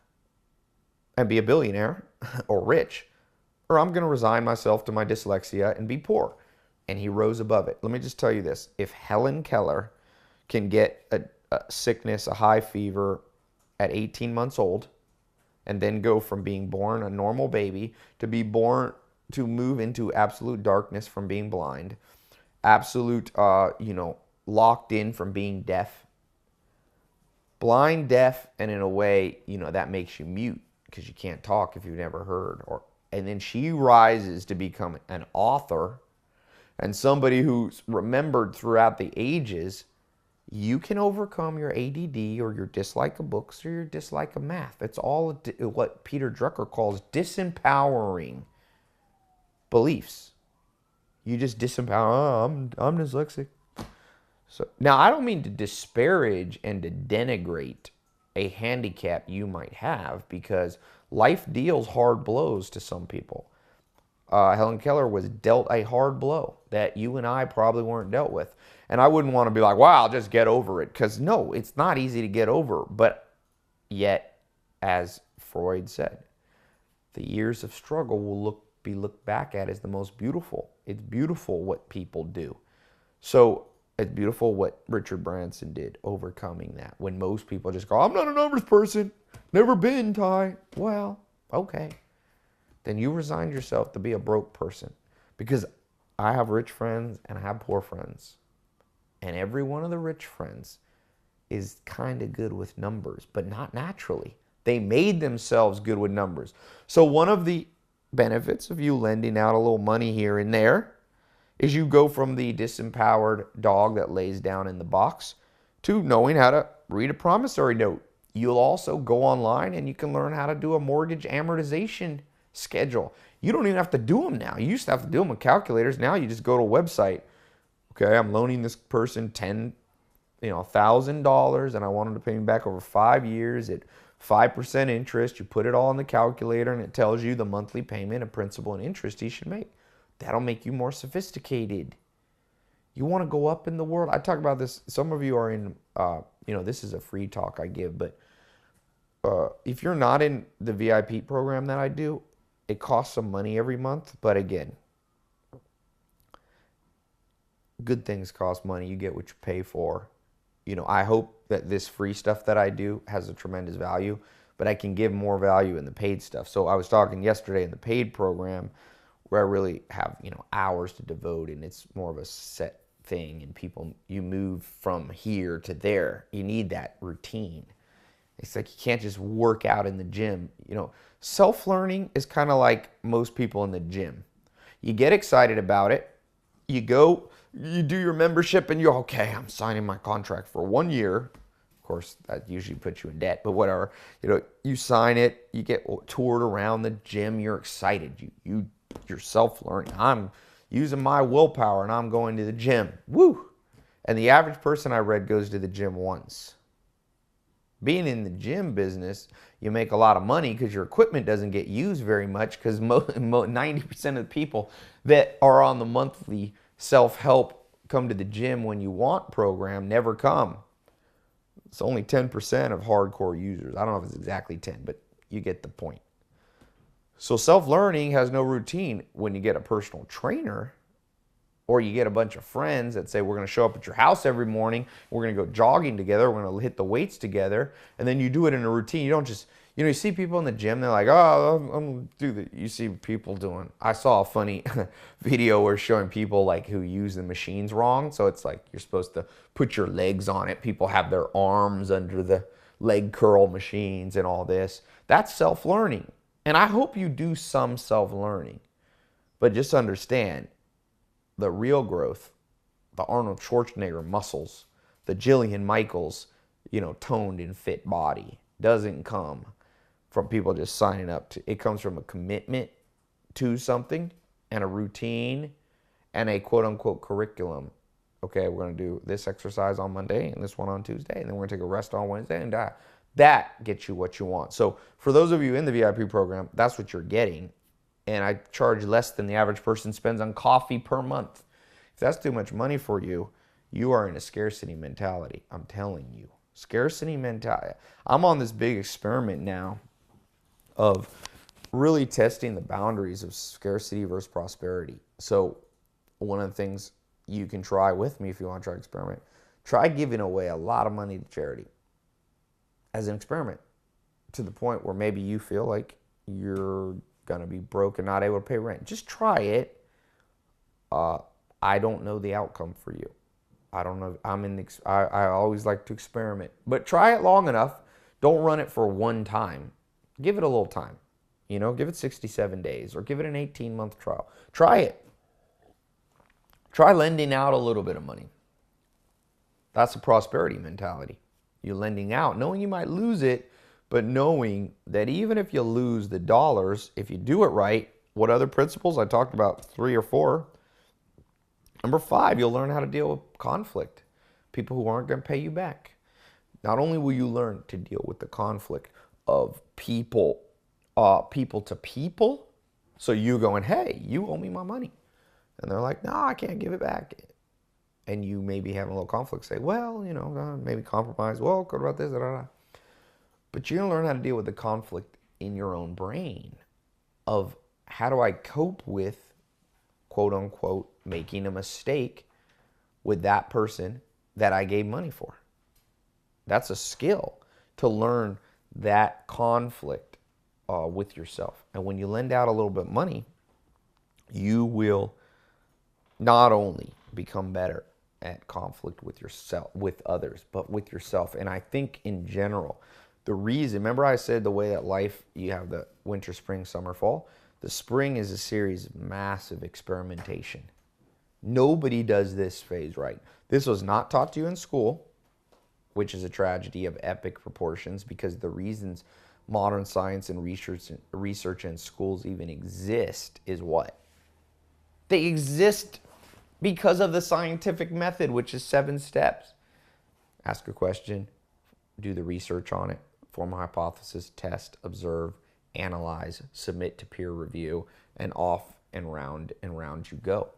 and be a billionaire or rich, or I'm going to resign myself to my dyslexia and be poor. And he rose above it. Let me just tell you this. If Helen Keller can get a sickness, a high fever at 18 months old, and then go from being born a normal baby to be born to move into absolute darkness from being blind, absolute, locked in from being deaf, blind, deaf, and in a way, that makes you mute because you can't talk if you've never heard. And then she rises to become an author and somebody who's remembered throughout the ages. You can overcome your ADD or your dislike of books or your dislike of math. It's all what Peter Drucker calls disempowering beliefs. You just disempower, I'm dyslexic. So now I don't mean to disparage and to denigrate a handicap you might have, because life deals hard blows to some people. Helen Keller was dealt a hard blow that you and I probably weren't dealt with. And I wouldn't want to be like, wow, I'll just get over it. Because no, it's not easy to get over. But yet, as Freud said, the years of struggle will be looked back at as the most beautiful. It's beautiful what people do. So it's beautiful what Richard Branson did, overcoming that. When most people just go, I'm not a numbers person. Never been, Tai. Well, okay. Then you resigned yourself to be a broke person. Because I have rich friends and I have poor friends. And every one of the rich friends is kind of good with numbers, but not naturally. They made themselves good with numbers. So one of the benefits of you lending out a little money here and there is you go from the disempowered dog that lays down in the box to knowing how to read a promissory note. You'll also go online and you can learn how to do a mortgage amortization schedule. You don't even have to do them now. You used to have to do them with calculators. Now you just go to a website. Okay, I'm loaning this person $1,000, and I want them to pay me back over 5 years at 5% interest. You put it all in the calculator, and it tells you the monthly payment of principal and interest he should make. That'll make you more sophisticated. You want to go up in the world. I talk about this. Some of you are in, this is a free talk I give, but if you're not in the VIP program that I do, it costs some money every month. But again, good things cost money. You get what you pay for. I hope that this free stuff that I do has a tremendous value, but I can give more value in the paid stuff. So I was talking yesterday in the paid program where I really have, hours to devote, and it's more of a set thing, and you move from here to there. You need that routine. It's like you can't just work out in the gym. Self-learning is kind of like most people in the gym. You get excited about it. You go, you do your membership, and you're okay, I'm signing my contract for 1 year. Of course, that usually puts you in debt, but whatever. You sign it, you get toured around the gym, you're excited. You're self-learning. I'm using my willpower, and I'm going to the gym. Woo! And the average person I read goes to the gym once. Being in the gym business, you make a lot of money because your equipment doesn't get used very much, because 90% of the people that are on the monthly self-help come to the gym when you want program never come. It's only 10% of hardcore users. I don't know if it's exactly 10, but you get the point. So self-learning has no routine. When you get a personal trainer, or you get a bunch of friends that say, we're going to show up at your house every morning, we're going to go jogging together, we're going to hit the weights together, and then you do it in a routine. You don't just, you see people in the gym, they're like, oh, I'm going to do that. You see people doing, I saw a funny video where showing people like who use the machines wrong. So it's like you're supposed to put your legs on it. People have their arms under the leg curl machines and all this. That's self-learning. And I hope you do some self-learning. But just understand, the real growth, the Arnold Schwarzenegger muscles, the Jillian Michaels, toned and fit body doesn't come from people just signing up to. It comes from a commitment to something and a routine and a quote unquote curriculum. Okay, we're going to do this exercise on Monday and this one on Tuesday, and then we're going to take a rest on Wednesday, and that gets you what you want. So for those of you in the VIP program, that's what you're getting. And I charge less than the average person spends on coffee per month. If that's too much money for you, you are in a scarcity mentality. I'm telling you. Scarcity mentality. I'm on this big experiment now of really testing the boundaries of scarcity versus prosperity. So one of the things you can try with me if you want to try an experiment, try giving away a lot of money to charity as an experiment, to the point where maybe you feel like you're going to be broke and not able to pay rent. Just try it. I don't know the outcome for you. I don't know. I always like to experiment, but try it long enough. Don't run it for one time. Give it a little time. Give it 67 days or give it an 18-month trial. Try it. Try lending out a little bit of money. That's a prosperity mentality. You're lending out, knowing you might lose it, but knowing that even if you lose the dollars, if you do it right, what other principles? I talked about 3 or 4. Number 5, you'll learn how to deal with conflict. People who aren't going to pay you back. Not only will you learn to deal with the conflict of people to people, so you going, hey, you owe me my money. And they're like, no, I can't give it back. And you maybe having a little conflict, say, well, maybe compromise. Well, what about this? But you're going to learn how to deal with the conflict in your own brain of how do I cope with, quote unquote, making a mistake with that person that I gave money for. That's a skill, to learn that conflict with yourself. And when you lend out a little bit of money, you will not only become better at conflict with yourself, with others, but with yourself. And I think in general, the reason, remember I said the way that life, you have the winter, spring, summer, fall. The spring is a series of massive experimentation. Nobody does this phase right. This was not taught to you in school, which is a tragedy of epic proportions, because the reasons modern science and research in schools even exist is what? They exist because of the scientific method, which is 7 steps. Ask a question, do the research on it, form a hypothesis, test, observe, analyze, submit to peer review, and off and round you go.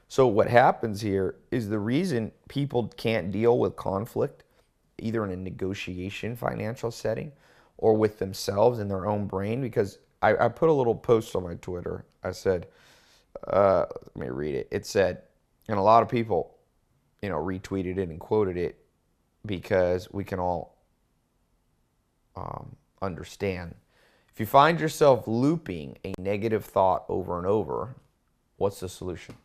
So what happens here is the reason people can't deal with conflict, either in a negotiation financial setting or with themselves in their own brain, because I put a little post on my Twitter. I said, let me read it. It said, and a lot of people, retweeted it and quoted it, because we can all understand. If you find yourself looping a negative thought over and over, what's the solution?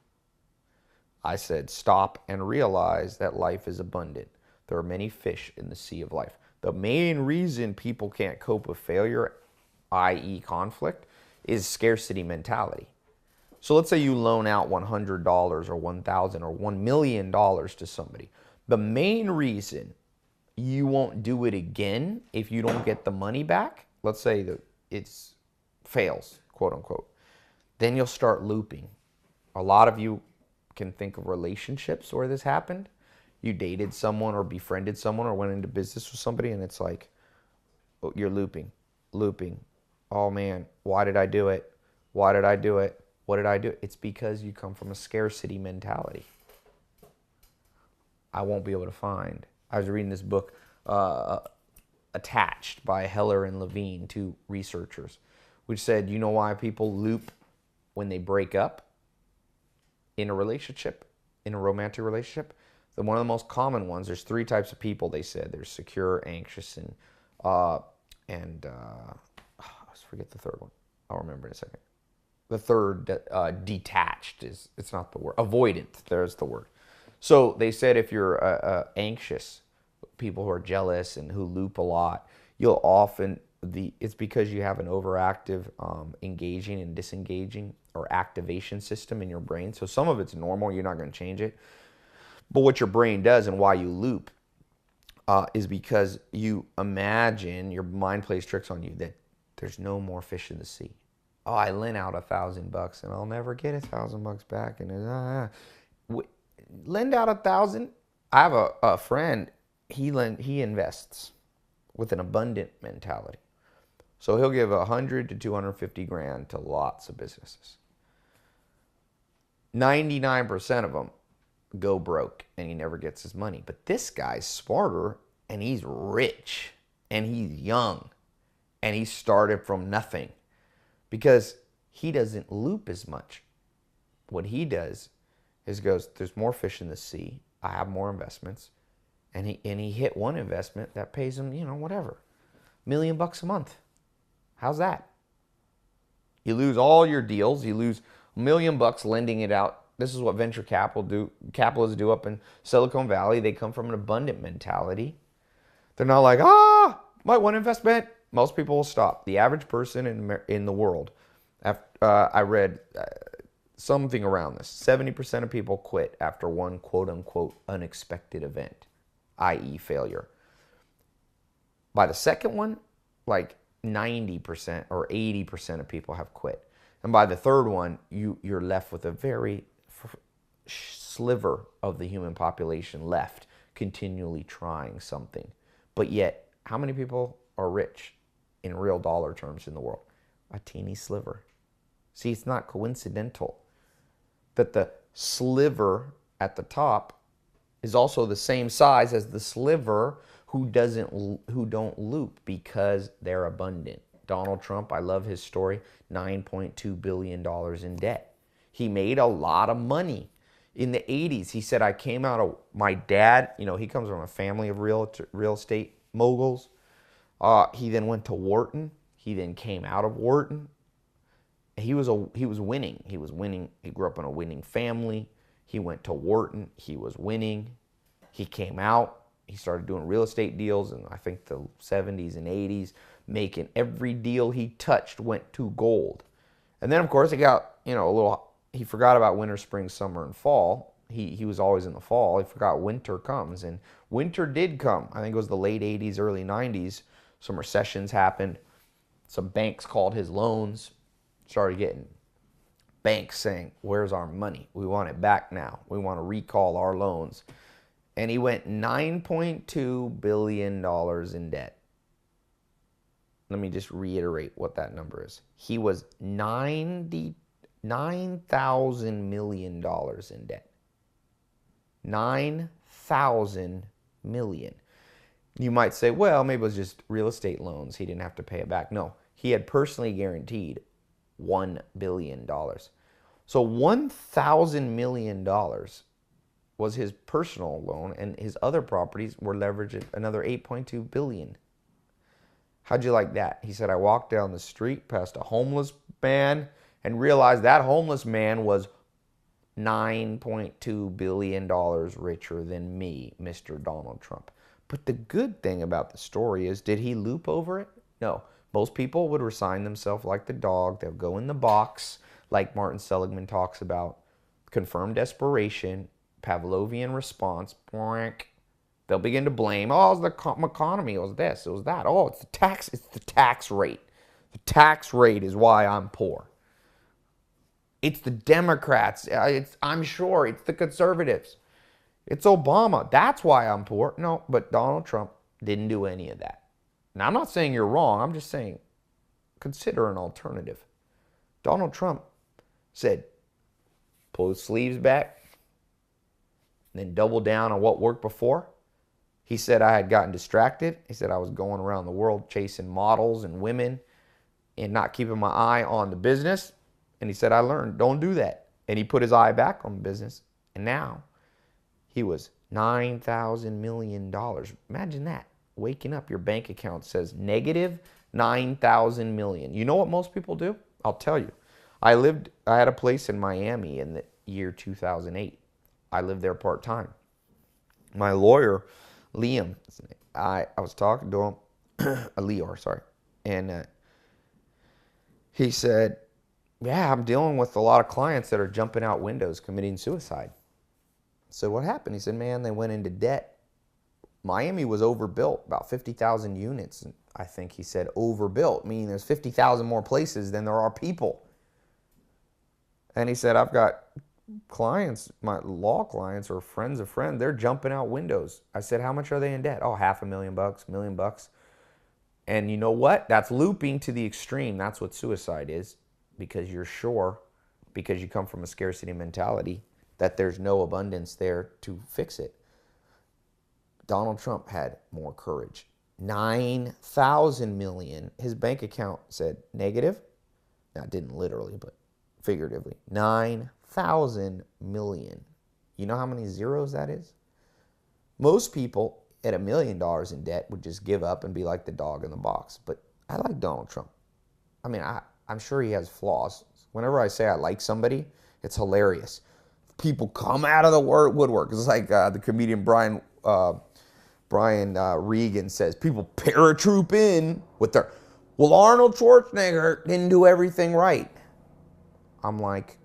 I said, stop and realize that life is abundant. There are many fish in the sea of life. The main reason people can't cope with failure, i.e. conflict, is scarcity mentality. So let's say you loan out $100 or $1,000 or $1 million to somebody. The main reason you won't do it again if you don't get the money back, let's say that it fails, quote unquote, then you'll start looping. A lot of you can think of relationships where this happened. You dated someone or befriended someone or went into business with somebody, and it's like, oh, you're looping. Oh man, why did I do it? What did I do? It's because you come from a scarcity mentality. I won't be able to find. I was reading this book, Attached by Heller and Levine, 2 researchers, which said, you know why people loop when they break up in a relationship, in a romantic relationship? One of the most common ones, there's 3 types of people, they said. There's secure, anxious, and I forget the third one. I'll remember in a second. The third, detached, it's not the word. Avoidant, there's the word. So they said if you're anxious, people who are jealous and who loop a lot, you'll often, it's because you have an overactive engaging and disengaging or activation system in your brain. So some of it's normal, you're not going to change it. But what your brain does and why you loop is because you imagine, your mind plays tricks on you, that there's no more fish in the sea. Oh, I lent out $1,000 and I'll never get $1,000 back. And lend out 1,000. I have a friend. He invests with an abundant mentality. So he'll give 100 to 250 grand to lots of businesses. 99% of them go broke and he never gets his money. But this guy's smarter and he's rich and he's young and he started from nothing because he doesn't loop as much. What he does is goes, there's more fish in the sea. I have more investments. And he hit one investment that pays him, whatever, $1 million a month. How's that? You lose all your deals. You lose $1 million lending it out. This is what venture capitalists do up in Silicon Valley. They come from an abundant mentality. They're not like, my one investment. Most people will stop. The average person in the world, I read something around this, 70% of people quit after one quote-unquote unexpected event, i.e. failure. By the second one, like 90% or 80% of people have quit. And by the third one, you're left with a very sliver of the human population left continually trying something. But yet, how many people are rich in real dollar terms in the world? A teeny sliver. See, it's not coincidental that the sliver at the top is also the same size as the sliver who don't loop because they're abundant. Donald Trump, I love his story, $9.2 billion in debt. He made a lot of money. In the 80s, he said, I came out of, my dad, he comes from a family of real estate moguls. He then went to Wharton. He then came out of Wharton. He was winning. He was winning. He grew up in a winning family. He went to Wharton. He was winning. He came out. He started doing real estate deals in, I think, the 70s and 80s, making every deal he touched went to gold. And then, of course, he got, he forgot about winter, spring, summer, and fall. He was always in the fall. He forgot winter comes. And winter did come. I think it was the late 80s, early 90s. Some recessions happened. Some banks called his loans. Started getting banks saying, where's our money? We want it back now. We want to recall our loans. And he went $9.2 billion in debt. Let me just reiterate what that number is. He was $9,000 million in debt. 9,000 million. You might say, well, maybe it was just real estate loans. He didn't have to pay it back. No, he had personally guaranteed $1 billion. So $1,000 million was his personal loan, and his other properties were leveraged at another $8.2 billion. How'd you like that? He said, I walked down the street past a homeless man and realized that homeless man was $9.2 billion richer than me, Mr. Donald Trump. But the good thing about the story is, did he loop over it? No. Most people would resign themselves like the dog. They'll go in the box, like Martin Seligman talks about. Confirmed desperation, Pavlovian response. They'll begin to blame. Oh, it was the economy. It was this. It was that. Oh, it's the tax. It's the tax rate. The tax rate is why I'm poor. It's the Democrats. I'm sure it's the conservatives. It's Obama. That's why I'm poor. No, but Donald Trump didn't do any of that. Now, I'm not saying you're wrong. I'm just saying consider an alternative. Donald Trump said, pull his sleeves back, then double down on what worked before. He said I had gotten distracted. He said I was going around the world chasing models and women and not keeping my eye on the business. And he said, I learned, don't do that. And he put his eye back on business. And now he was $9,000 million. Imagine that. Waking up, your bank account says negative $9,000 million. You know what most people do? I'll tell you. I had a place in Miami in the year 2008. I lived there part-time. My lawyer, Liam, I was talking to him, Leor, sorry. And he said, yeah, I'm dealing with a lot of clients that are jumping out windows committing suicide. So what happened? He said, man, they went into debt Miami was overbuilt, about 50,000 units. I think he said overbuilt, meaning there's 50,000 more places than there are people. And he said, I've got clients, my law clients or friends of friends, they're jumping out windows. I said, how much are they in debt? Oh, $500,000, $1 million. And you know what? That's looping to the extreme. That's what suicide is, because you're sure, because you come from a scarcity mentality, that there's no abundance there to fix it. Donald Trump had more courage. 9,000 million. His bank account said negative. Now, it didn't literally, but figuratively. 9,000 million. You know how many zeros that is? Most people at $1 million in debt would just give up and be like the dog in the box. But I like Donald Trump. I mean, I'm sure he has flaws. Whenever I say I like somebody, it's hilarious. People come out of the woodwork. It's like the comedian Brian Regan says, people paratroop in with their, well, Arnold Schwarzenegger didn't do everything right. I'm like,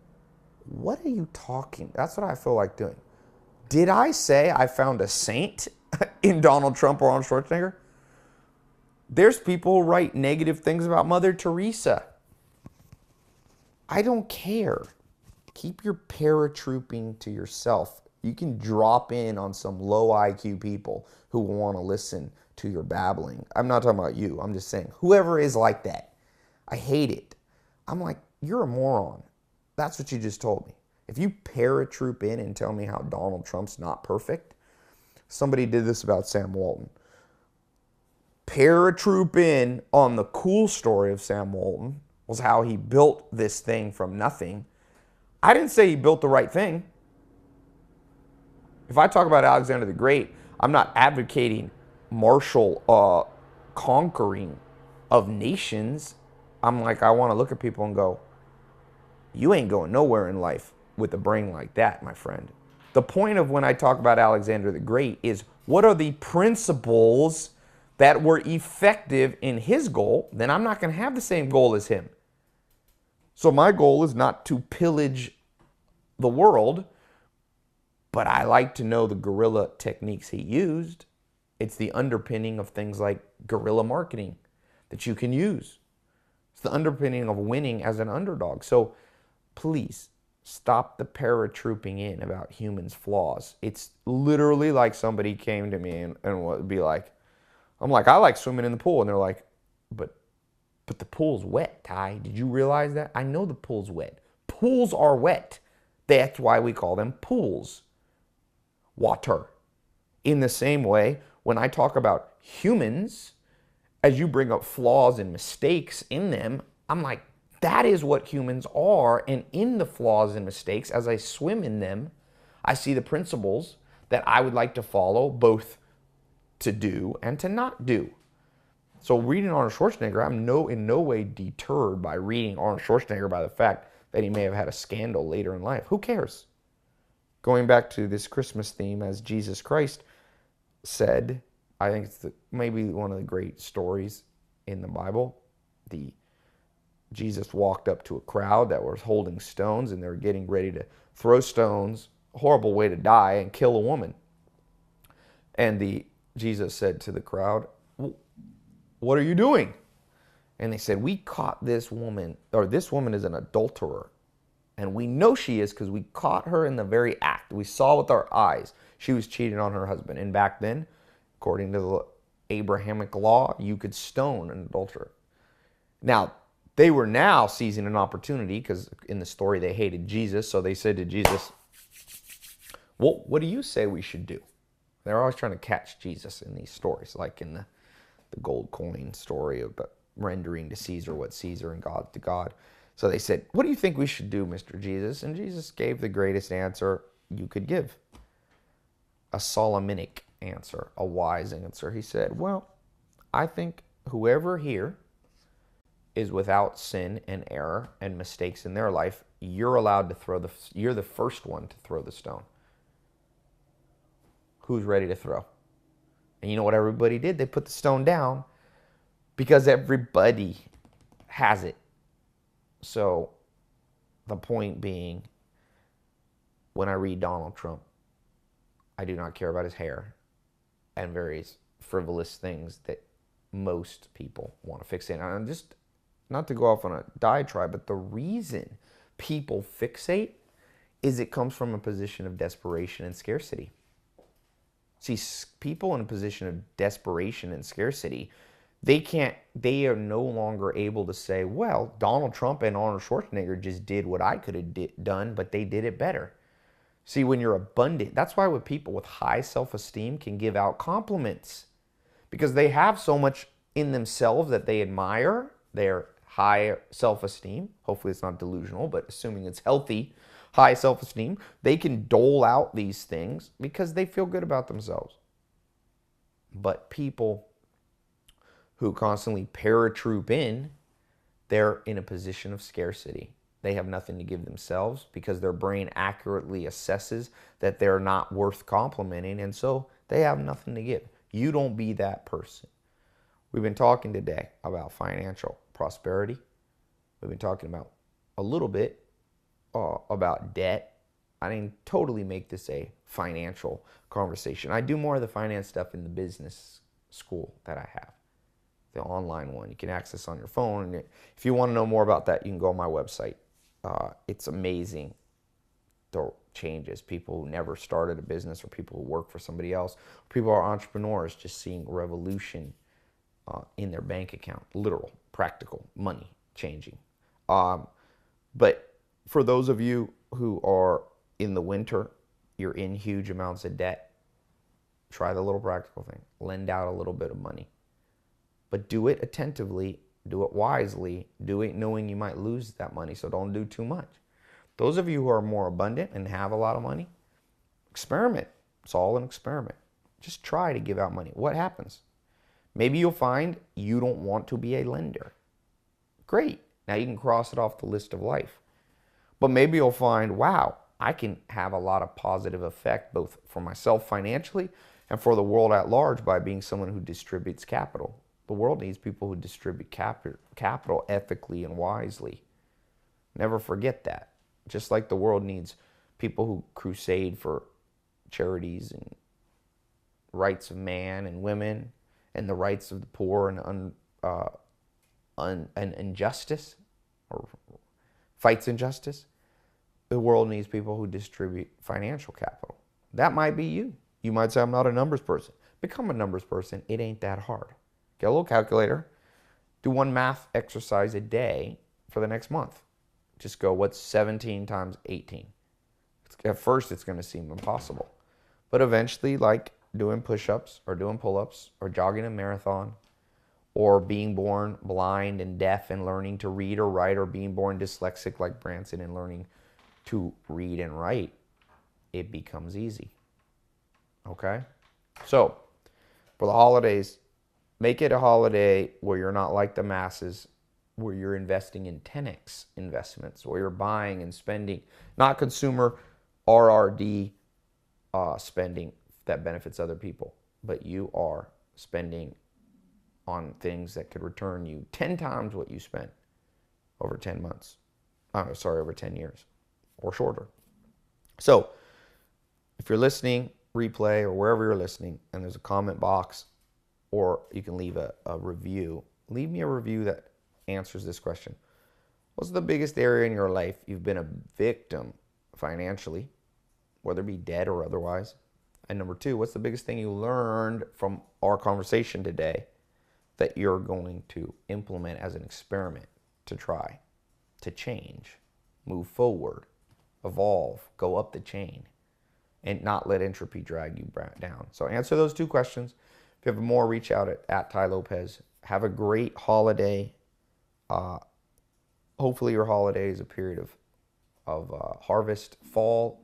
what are you talking? That's what I feel like doing. Did I say I found a saint in Donald Trump or Arnold Schwarzenegger? There's people who write negative things about Mother Teresa. I don't care. Keep your paratrooping to yourself. You can drop in on some low IQ people who want to listen to your babbling. I'm not talking about you. I'm just saying, whoever is like that, I hate it. I'm like, you're a moron. That's what you just told me. If you paratroop in and tell me how Donald Trump's not perfect, somebody did this about Sam Walton. Paratroop in on the cool story of Sam Walton was how he built this thing from nothing. I didn't say he built the right thing. If I talk about Alexander the Great, I'm not advocating martial conquering of nations. I'm like, I want to look at people and go, you ain't going nowhere in life with a brain like that, my friend. The point of when I talk about Alexander the Great is, what are the principles that were effective in his goal? Then I'm not going to have the same goal as him. So my goal is not to pillage the world, but I like to know the guerrilla techniques he used. It's the underpinning of things like guerrilla marketing that you can use. It's the underpinning of winning as an underdog. So please stop the paratrooping in about humans' flaws. It's literally like somebody came to me and would be like, I'm like, I like swimming in the pool. And they're like, but the pool's wet, Ty. Did you realize that? I know the pool's wet. Pools are wet. That's why we call them pools. Water. In the same way, when I talk about humans, as you bring up flaws and mistakes in them, I'm like, that is what humans are. And in the flaws and mistakes, as I swim in them, I see the principles that I would like to follow, both to do and to not do. So reading Arnold Schwarzenegger, I'm in no way deterred by reading Arnold Schwarzenegger by the fact that he may have had a scandal later in life. Who cares? Going back to this Christmas theme, as Jesus Christ said, I think it's maybe one of the great stories in the Bible. Jesus walked up to a crowd that was holding stones, and they were getting ready to throw stones, a horrible way to die, and kill a woman. And Jesus said to the crowd, what are you doing? And they said, we caught this woman, or this woman is an adulterer. And we know she is because we caught her in the very act. We saw with our eyes she was cheating on her husband. And back then, according to the Abrahamic law, you could stone an adulterer. Now, they were now seizing an opportunity because in the story they hated Jesus. So they said to Jesus, well, what do you say we should do? They're always trying to catch Jesus in these stories, like in the gold coin story about rendering to Caesar what Caesar and God to God. So they said, what do you think we should do, Mr. Jesus? And Jesus gave the greatest answer you could give. A Solomonic answer, a wise answer. He said, well, I think whoever here is without sin and error and mistakes in their life, you're allowed to you're the first one to throw the stone. Who's ready to throw? And you know what everybody did? They put the stone down because everybody has it. So the point being, when I read Donald Trump, I do not care about his hair. and various frivolous things that most people want to fixate on. And just not to go off on a diatribe, but the reason people fixate is it comes from a position of desperation and scarcity. See, people in a position of desperation and scarcity, they are no longer able to say, well, Donald Trump and Arnold Schwarzenegger just did what I could have done, but they did it better. See, when you're abundant, that's why with people with high self-esteem can give out compliments, because they have so much in themselves that they admire their high self-esteem. Hopefully it's not delusional, but assuming it's healthy, high self-esteem, they can dole out these things because they feel good about themselves. But people who constantly paratroop in, they're in a position of scarcity. They have nothing to give themselves because their brain accurately assesses that they're not worth complimenting, and so they have nothing to give. You don't be that person. We've been talking today about financial prosperity. We've been talking about a little bit about debt. I didn't totally make this a financial conversation. I do more of the finance stuff in the business school that I have, the online one. You can access on your phone. And if you want to know more about that, you can go on my website. It's amazing the changes. People who never started a business, or people who work for somebody else, or people who are entrepreneurs, just seeing revolution in their bank account, literal, practical, money changing. But for those of you who are in the winter, you're in huge amounts of debt, try the little practical thing. Lend out a little bit of money. But do it attentively, do it wisely, do it knowing you might lose that money, so don't do too much. Those of you who are more abundant and have a lot of money, experiment. It's all an experiment. Just try to give out money. What happens? Maybe you'll find you don't want to be a lender. Great. Now you can cross it off the list of life. But maybe you'll find, wow, I can have a lot of positive effect both for myself financially and for the world at large by being someone who distributes capital. The world needs people who distribute capital ethically and wisely. Never forget that. Just like the world needs people who crusade for charities and rights of man and women and the rights of the poor and injustice, or fights injustice, the world needs people who distribute financial capital. That might be you. You might say, I'm not a numbers person. Become a numbers person. It ain't that hard. Get a little calculator. Do one math exercise a day for the next month. Just go, what's 17 times 18? At first, it's going to seem impossible. But eventually, like doing push-ups or doing pull-ups or jogging a marathon or being born blind and deaf and learning to read or write, or being born dyslexic like Branson and learning to read and write, it becomes easy. Okay? So, for the holidays, make it a holiday where you're not like the masses, where you're investing in 10x investments, where you're buying and spending, not consumer RRD spending that benefits other people, but you are spending on things that could return you 10 times what you spent over 10 months. Over 10 years or shorter. So, if you're listening, replay, or wherever you're listening, and there's a comment box, or you can leave a review, leave me a review that answers this question. What's the biggest area in your life you've been a victim financially, whether it be debt or otherwise? And number two, what's the biggest thing you learned from our conversation today that you're going to implement as an experiment to try to change, move forward, evolve, go up the chain, and not let entropy drag you down? So answer those two questions. If you have more, reach out at Tai Lopez. Have a great holiday. Hopefully your holiday is a period of harvest, fall,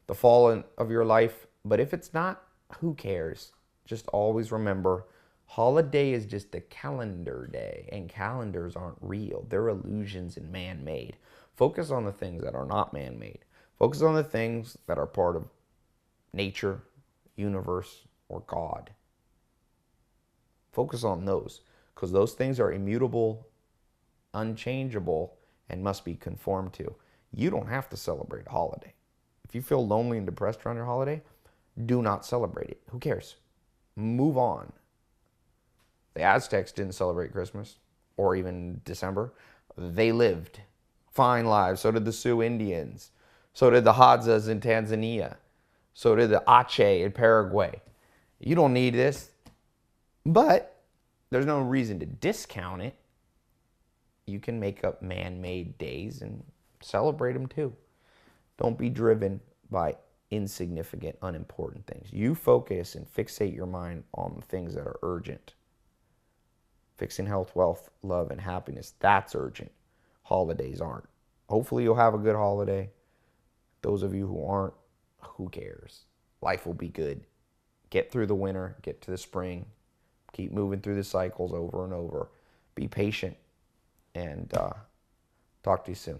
the fall of your life. But if it's not, who cares? Just always remember, holiday is just a calendar day, and calendars aren't real. They're illusions and man-made. Focus on the things that are not man-made. Focus on the things that are part of nature, universe, or God. Focus on those, because those things are immutable, unchangeable, and must be conformed to. You don't have to celebrate a holiday. If you feel lonely and depressed around your holiday, do not celebrate it. Who cares? Move on. The Aztecs didn't celebrate Christmas or even December. They lived fine lives. So did the Sioux Indians. So did the Hadzas in Tanzania. So did the Ache in Paraguay. You don't need this. But there's no reason to discount it. You can make up man-made days and celebrate them too. Don't be driven by insignificant, unimportant things. You focus and fixate your mind on the things that are urgent. Fixing health, wealth, love, and happiness, that's urgent. Holidays aren't. Hopefully you'll have a good holiday. Those of you who aren't, who cares? Life will be good. Get through the winter, get to the spring, keep moving through the cycles over and over. Be patient, and talk to you soon.